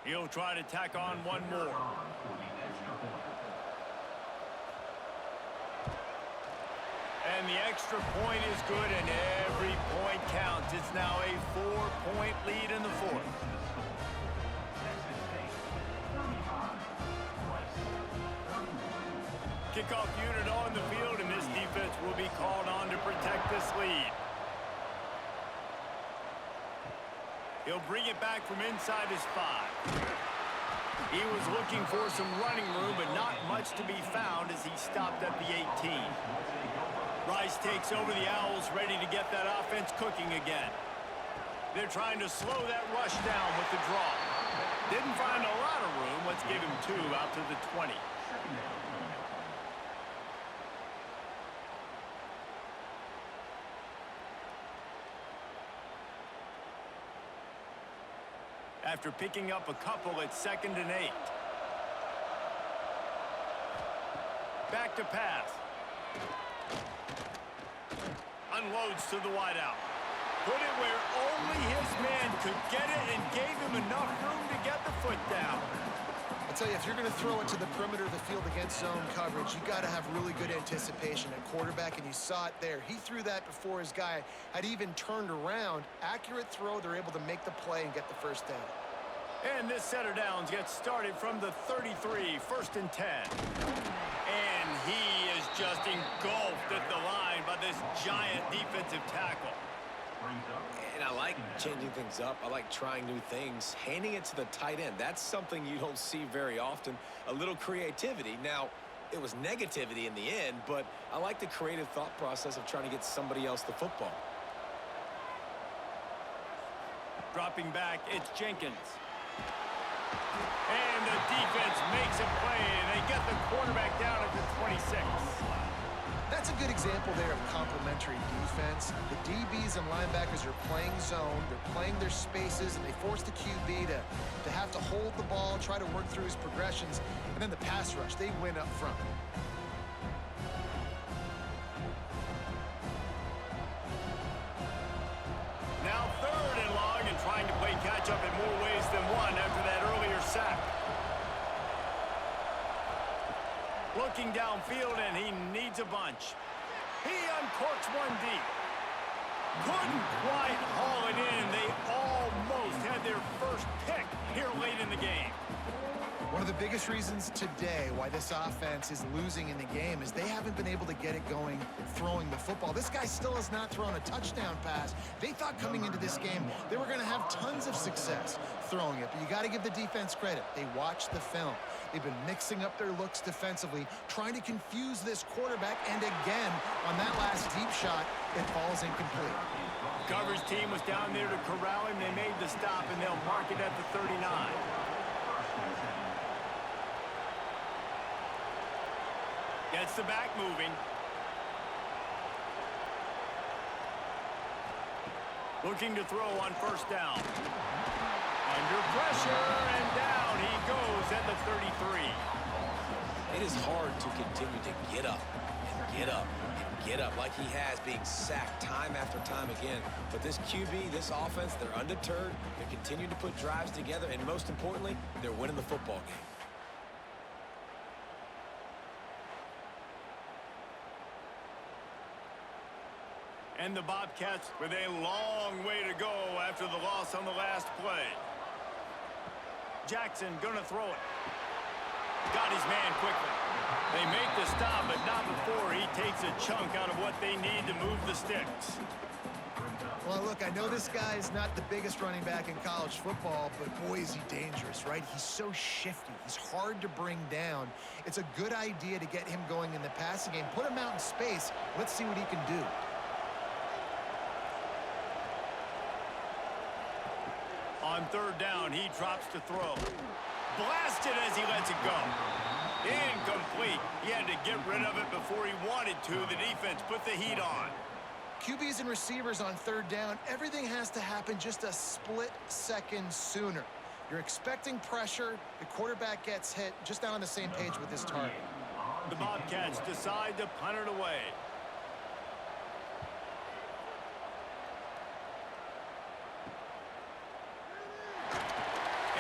S1: He'll try to tack on one more. And the extra point is good, and every point counts. It's now a 4-point lead in the 4th. Kickoff unit on the field, and this defense will be called on to protect this lead. He'll bring it back from inside his 5. He was looking for some running room, but not much to be found as he stopped at the 18. Rice takes over the Owls, ready to get that offense cooking again. They're trying to slow that rush down with the draw. Didn't find a lot of room. Let's give him 2 out to the 20. After picking up a couple at 2nd and 8. Back to pass. Unloads to the wideout. Put it where only his man could get it and gave him enough room to get the foot down.
S2: I'll tell you, if you're going to throw it to the perimeter of the field against zone coverage, you got to have really good anticipation at quarterback, and you saw it there. He threw that before his guy had even turned around. Accurate throw, they're able to make the play and get the first down.
S1: And this set of downs gets started from the 33, 1st and 10. And he is just engulfed at the line by this giant defensive tackle.
S3: And I like changing things up. I like trying new things. Handing it to the tight end, that's something you don't see very often. A little creativity. Now, it was negativity in the end, but I like the creative thought process of trying to get somebody else the football.
S1: Dropping back, it's Jenkins. And the defense makes a play, and they get the quarterback down at the 26.
S2: That's a good example there of complementary defense. The DBs and linebackers are playing zone, they're playing their spaces, and they force the QB to have to hold the ball, try to work through his progressions, and then the pass rush, they win up front.
S1: Now 3rd and long, and trying to play catch-up in more ways than one after that earlier sack. Looking downfield, and he needs a bunch. He uncorks one deep. Couldn't quite haul it in. They almost had their first pick here late in the game.
S2: One of the biggest reasons today why this offense is losing in the game is they haven't been able to get it going throwing the football. This guy still has not thrown a touchdown pass. They thought coming into this game they were going to have tons of success throwing it, but you got to give the defense credit. They watched the film. They've been mixing up their looks defensively, trying to confuse this quarterback, and again, on that last deep shot, it falls incomplete.
S1: Coverage team was down there to corral him. They made the stop, and they'll mark it at the 39. Gets the back moving. Looking to throw on first down. Under pressure, and down he goes at the 33.
S3: It is hard to continue to get up and get up and get up like he has, being sacked time after time again. But this QB, this offense, they're undeterred. They're continuing to put drives together, and most importantly, they're winning the football game.
S1: And the Bobcats with a long way to go after the loss on the last play. Jackson gonna throw it. Got his man quickly. They make the stop, but not before he takes a chunk out of what they need to move the sticks.
S2: Well, look, I know this guy is not the biggest running back in college football, but boy, is he dangerous, right? He's so shifty. He's hard to bring down. It's a good idea to get him going in the passing game. Put him out in space. Let's see what he can do.
S1: On third down, he drops to throw. Blasted as he lets it go. Incomplete. He had to get rid of it before he wanted to. The defense put the heat on.
S2: QBs and receivers on third down, everything has to happen just a split second sooner. You're expecting pressure. The quarterback gets hit. Just not on the same page with his target.
S1: The Bobcats decide to punt it away.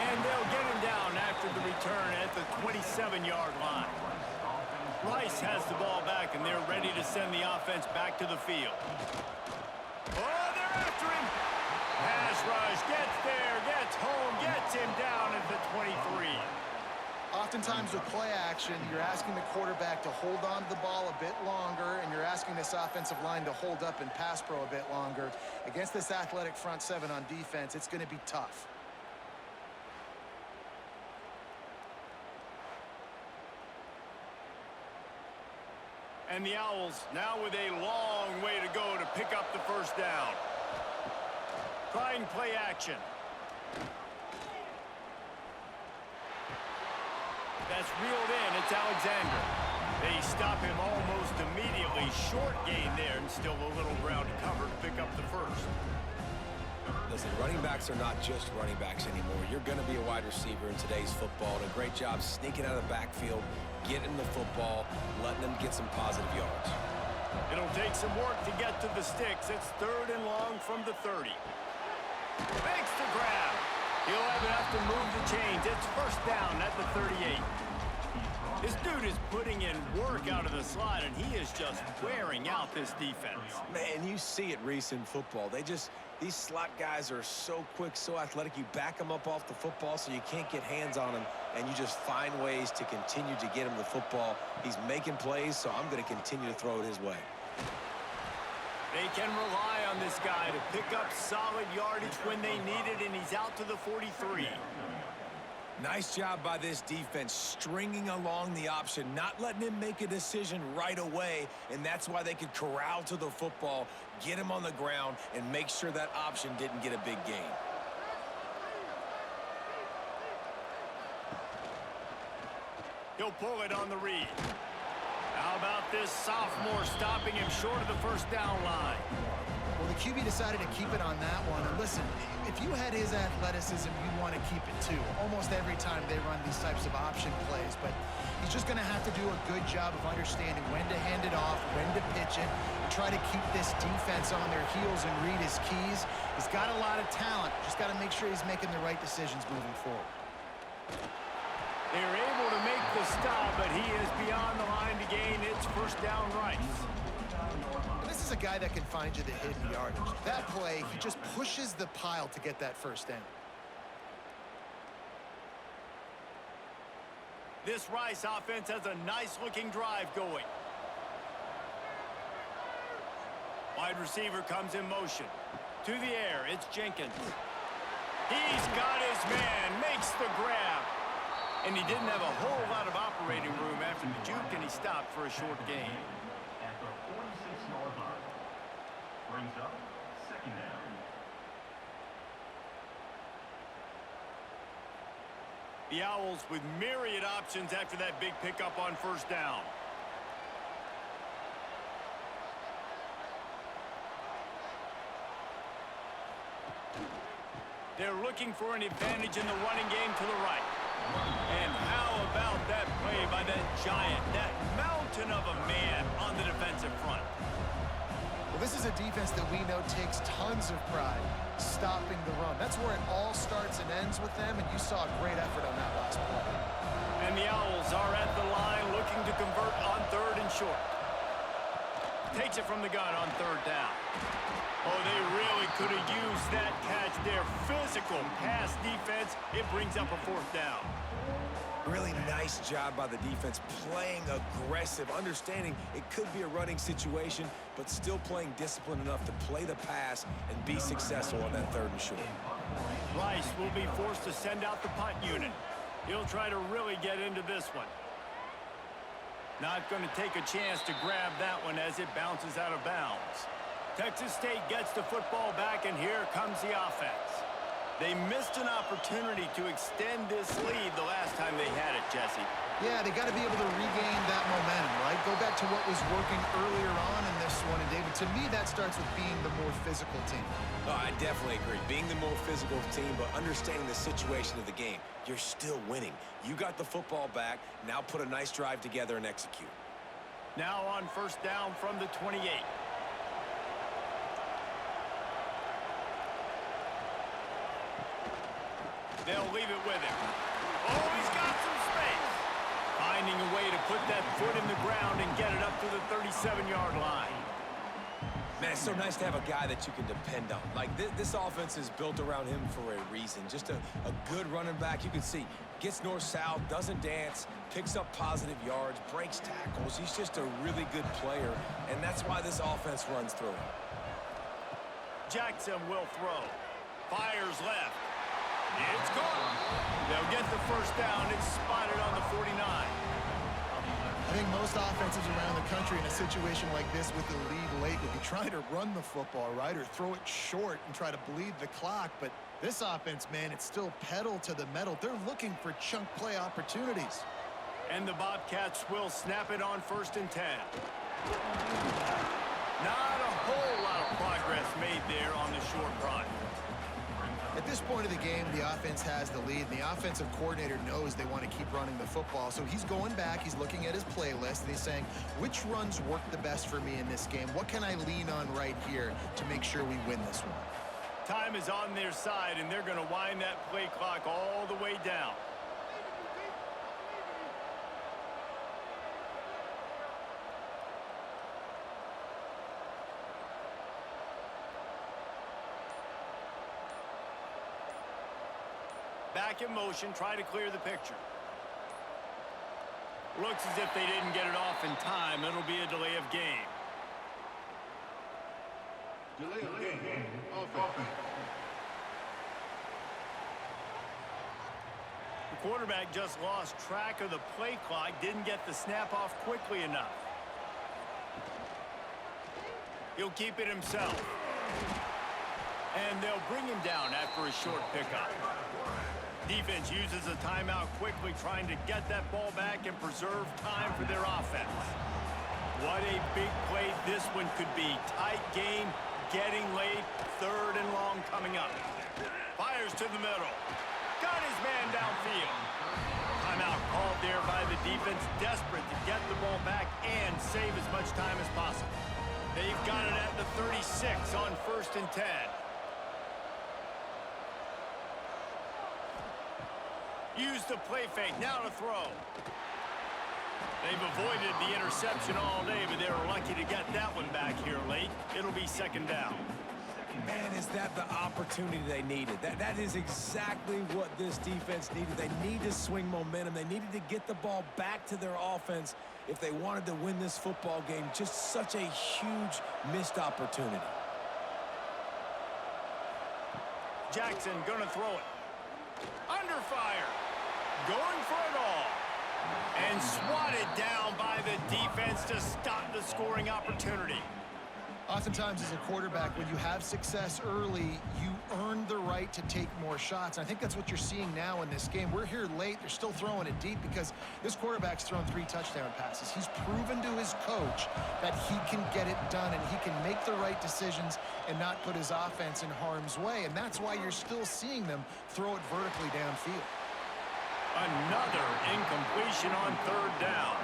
S1: And they'll get him down after the return at the 27-yard line. Rice has the ball back, and they're ready to send the offense back to the field. Oh, they're after him. Pass rush, gets there, gets home, gets him down at the 23.
S2: Oftentimes with play action, you're asking the quarterback to hold on to the ball a bit longer, and you're asking this offensive line to hold up in pass pro a bit longer. Against this athletic front seven on defense, it's going to be tough.
S1: And the Owls now with a long way to go to pick up the first down. Trying play action. That's reeled in. It's Alexander. They stop him almost immediately. Short gain there, and still a little ground to cover to pick up the first.
S3: Listen, running backs are not just running backs anymore. You're going to be a wide receiver in today's football. And a great job sneaking out of the backfield, getting the football, letting them get some positive yards.
S1: It'll take some work to get to the sticks. It's third and long from the 30. Makes the grab. He'll have enough to move the chains. It's first down at the 38. This dude is putting in work out of the slot, and he is just wearing out this defense.
S3: Man, you see it, Reese, in football. These slot guys are so quick, so athletic. You back them up off the football so you can't get hands on them, and you just find ways to continue to get him the football. He's making plays, so I'm going to continue to throw it his way.
S1: They can rely on this guy to pick up solid yardage when they need it, and he's out to the 43.
S3: Nice job by this defense, stringing along the option, not letting him make a decision right away, and that's why they could corral to the football, get him on the ground, and make sure that option didn't get a big gain.
S1: He'll pull it on the read. How about this sophomore stopping him short of the first down line?
S2: Well, the QB decided to keep it on that one. And listen, if you had his athleticism, you'd want to keep it too. Almost every time they run these types of option plays. But he's just going to have to do a good job of understanding when to hand it off, when to pitch it, and try to keep this defense on their heels and read his keys. He's got a lot of talent. Just got to make sure he's making the right decisions moving forward.
S1: They're able to make the stop, but he is beyond the line to gain. It's first down Rice.
S2: This is a guy that can find you the hidden yardage. That play, he just pushes the pile to get that first down.
S1: This Rice offense has a nice-looking drive going. Wide receiver comes in motion. To the air, it's Jenkins. He's got his man, makes the grab. And he didn't have a whole lot of operating room after the juke, and he stopped for a short gain.
S4: At the 46-yard line. Brings up second down.
S1: The Owls with myriad options after that big pickup on first down. They're looking for an advantage in the running game to the right. And how about that play by that giant, that mountain of a man on the defensive front?
S2: Well, this is a defense that we know takes tons of pride stopping the run. That's where it all starts and ends with them, and you saw a great effort on that last play.
S1: And the Owls are at the line looking to convert on third and short. Takes it from the gun on third down. Oh, they really could have used that catch there. Physical pass defense. It brings up a fourth down.
S3: Really nice job by the defense, playing aggressive, understanding it could be a running situation, but still playing disciplined enough to play the pass and be successful on that third and short.
S1: Rice will be forced to send out the punt unit. He'll try to really get into this one. Not going to take a chance to grab that one as it bounces out of bounds. Texas State gets the football back, and here comes the offense. They missed an opportunity to extend this lead the last time they had it, Jesse.
S2: Yeah, they got to be able to regain that momentum, right? Go back to what was working earlier on in this one. And, David, to me, that starts with being the more physical team.
S3: Oh, I definitely agree. Being the more physical team, but understanding the situation of the game. You're still winning. You got the football back. Now put a nice drive together and execute.
S1: Now on first down from the 28. They'll leave it with him. Oh, he's got some space. Finding a way to put that foot in the ground and get it up to the 37-yard line.
S3: Man, it's so nice to have a guy that you can depend on. Like, this offense is built around him for a reason. Just a good running back. You can see, gets north-south, doesn't dance, picks up positive yards, breaks tackles. He's just a really good player, and that's why this offense runs through him.
S1: Jackson will throw. Fires left. It's gone. They'll get the first down. It's spotted on the 49.
S2: I think most offenses around the country in a situation like this with the lead late would be trying to run the football, right, or throw it short and try to bleed the clock. But this offense, man, it's still pedal to the metal. They're looking for chunk play opportunities.
S1: And the Bobcats will snap it on first and 10. Not a whole lot of progress made there on the short run.
S2: At this point of the game, the offense has the lead, and the offensive coordinator knows they want to keep running the football. So he's going back, he's looking at his playlist, and he's saying, which runs work the best for me in this game? What can I lean on right here to make sure we win this one?
S1: Time is on their side, and they're going to wind that play clock all the way down. Back in motion, try to clear the picture. Looks as if they didn't get it off in time. It'll be a delay of game.
S4: Delay of game. Offense.
S1: The quarterback just lost track of the play clock, didn't get the snap off quickly enough. He'll keep it himself. And they'll bring him down after a short pickup. Defense uses a timeout quickly, trying to get that ball back and preserve time for their offense. What a big play this one could be. Tight game, getting late, third and long coming up. Fires to the middle. Got his man downfield. Timeout called there by the defense, desperate to get the ball back and save as much time as possible. They've got it at the 36 on first and 10. Use the play fake, now to throw. They've avoided the interception all day, but they were lucky to get that one back here late. It'll be second down.
S3: Man, is that the opportunity they needed? That is exactly what this defense needed. They need to swing momentum. They needed to get the ball back to their offense if they wanted to win this football game. Just such a huge missed opportunity.
S1: Jackson gonna throw it. Under fire. Going for it all. And swatted down by the defense to stop the scoring opportunity.
S2: Oftentimes as a quarterback, when you have success early, you earn the right to take more shots. I think that's what you're seeing now in this game. We're here late. They're still throwing it deep because this quarterback's thrown 3 touchdown passes. He's proven to his coach that he can get it done and he can make the right decisions and not put his offense in harm's way. And that's why you're still seeing them throw it vertically downfield.
S1: Another incompletion on 3rd down.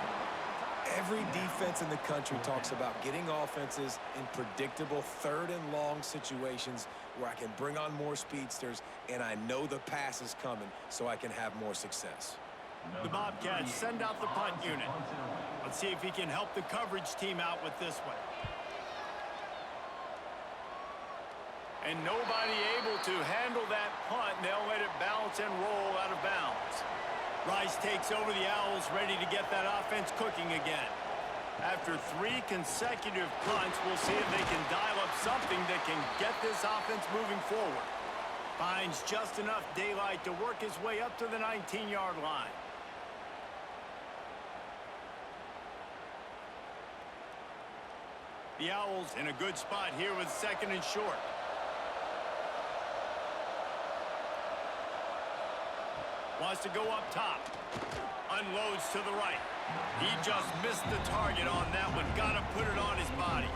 S3: Every defense in the country talks about getting offenses in predictable 3rd and long situations where I can bring on more speedsters and I know the pass is coming so I can have more success.
S1: The Bobcats send out the punt unit. Let's see if he can help the coverage team out with this one. And nobody able to handle that punt. They'll let it bounce and roll out of bounds. Rice takes over the Owls, ready to get that offense cooking again. After 3 consecutive punts, we'll see if they can dial up something that can get this offense moving forward. Finds just enough daylight to work his way up to the 19-yard line. The Owls in a good spot here with 2nd and short. Wants to go up top. Unloads to the right. He just missed the target on that one. Got to put it on his body.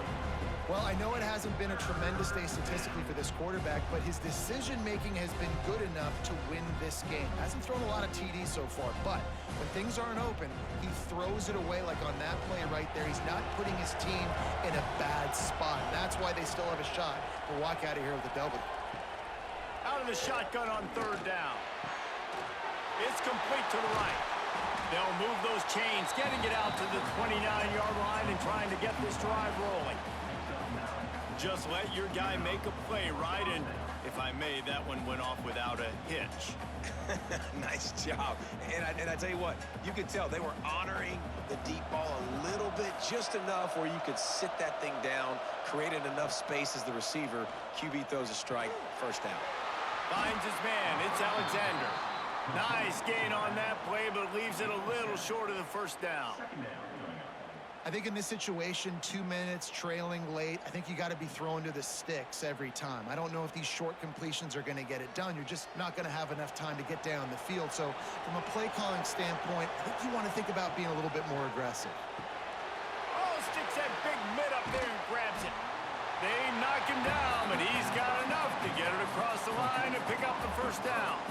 S2: Well, I know it hasn't been a tremendous day statistically for this quarterback, but his decision-making has been good enough to win this game. Hasn't thrown a lot of TDs so far, but when things aren't open, he throws it away like on that play right there. He's not putting his team in a bad spot. That's why they still have a shot to walk out of here with a W.
S1: Out of the shotgun on 3rd down. It's complete to the right. They'll move those chains, getting it out to the 29-yard line and trying to get this drive rolling. Just let your guy make a play, right? And if I may, that one went off without a hitch.
S3: Nice job. And I tell you what, you could tell they were honoring the deep ball a little bit, just enough where you could sit that thing down, created enough space as the receiver. QB throws a strike, 1st down.
S1: Finds his man. It's Alexander. Nice gain on that play, but leaves it a little short of the 1st down.
S2: I think in this situation, 2 minutes, trailing late, I think you got to be throwing to the sticks every time. I don't know if these short completions are going to get it done. You're just not going to have enough time to get down the field. So from a play calling standpoint, I think you want to think about being a little bit more aggressive.
S1: Oh, sticks that big mid up there and grabs it. They knock him down, but he's got enough to get it across the line and pick up the 1st down.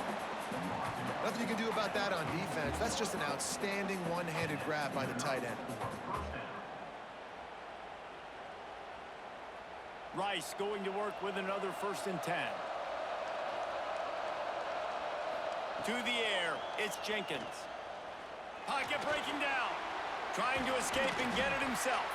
S2: Nothing you can do about that on defense. That's just an outstanding one-handed grab by the tight end.
S1: Rice going to work with another 1st and 10. To the air, it's Jenkins. Pocket breaking down. Trying to escape and get it himself.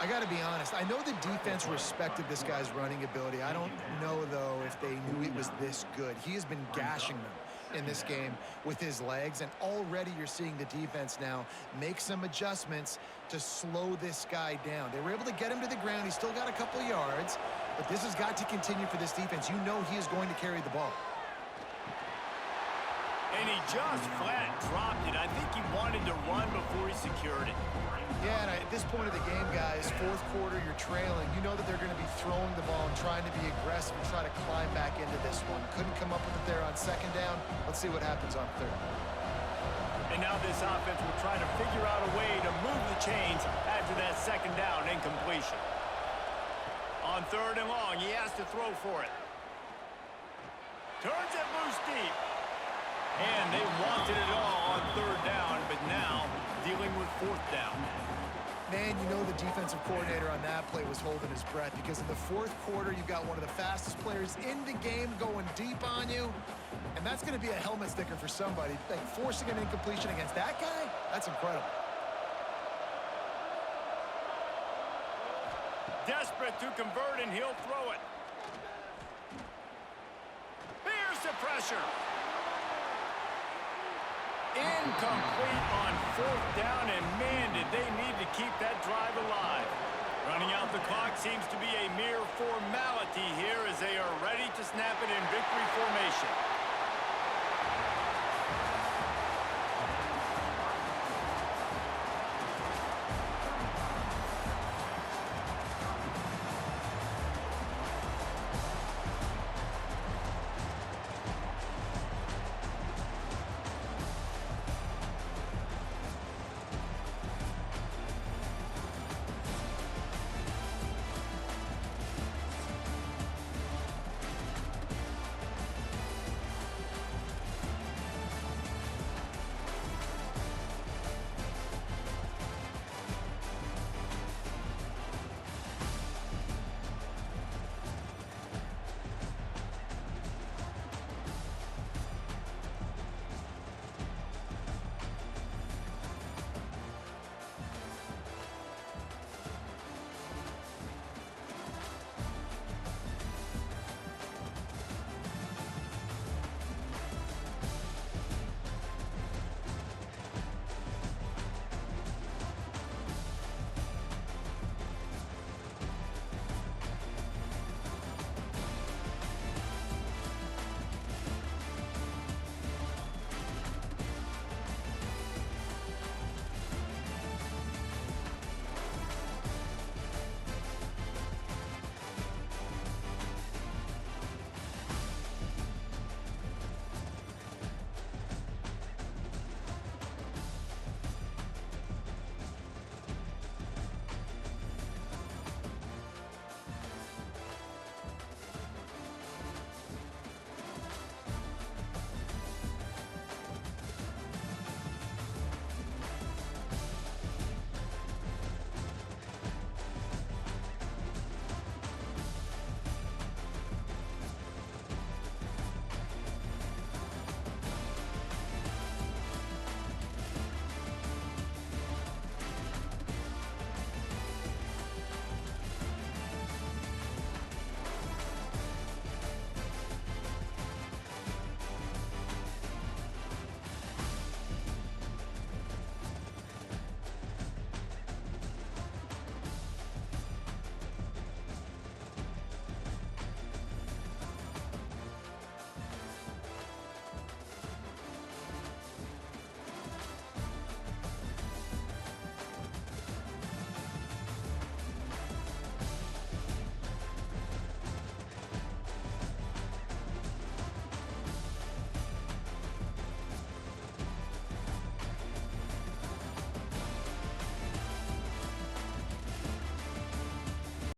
S2: I got to be honest. I know the defense respected this guy's running ability. I don't know, though, if they knew he was this good. He has been gashing them in this game with his legs, and already you're seeing the defense now make some adjustments to slow this guy down. They were able to get him to the ground. He's still got a couple yards, but this has got to continue for this defense. You know he is going to carry the ball.
S1: And he just flat dropped it. I think he wanted to run before he secured it.
S2: Yeah, and at this point of the game, guys, 4th quarter, you're trailing. You know that they're going to be throwing the ball and trying to be aggressive and try to climb back into this one. Couldn't come up with it there on 2nd down. Let's see what happens on 3rd.
S1: And now this offense will try to figure out a way to move the chains after that 2nd down incompletion. On 3rd and long, he has to throw for it. Turns it loose deep. And they wanted it all on 3rd down, but now dealing with 4th down.
S2: Man, you know the defensive coordinator on that play was holding his breath because in the 4th quarter, you've got one of the fastest players in the game going deep on you, and that's going to be a helmet sticker for somebody. Like, forcing an incompletion against that guy, that's incredible.
S1: Desperate to convert, and he'll throw it. Here's the pressure. Incomplete on 4th down, and man, did they need to keep that drive alive. Running out the clock seems to be a mere formality here as they are ready to snap it in victory formation.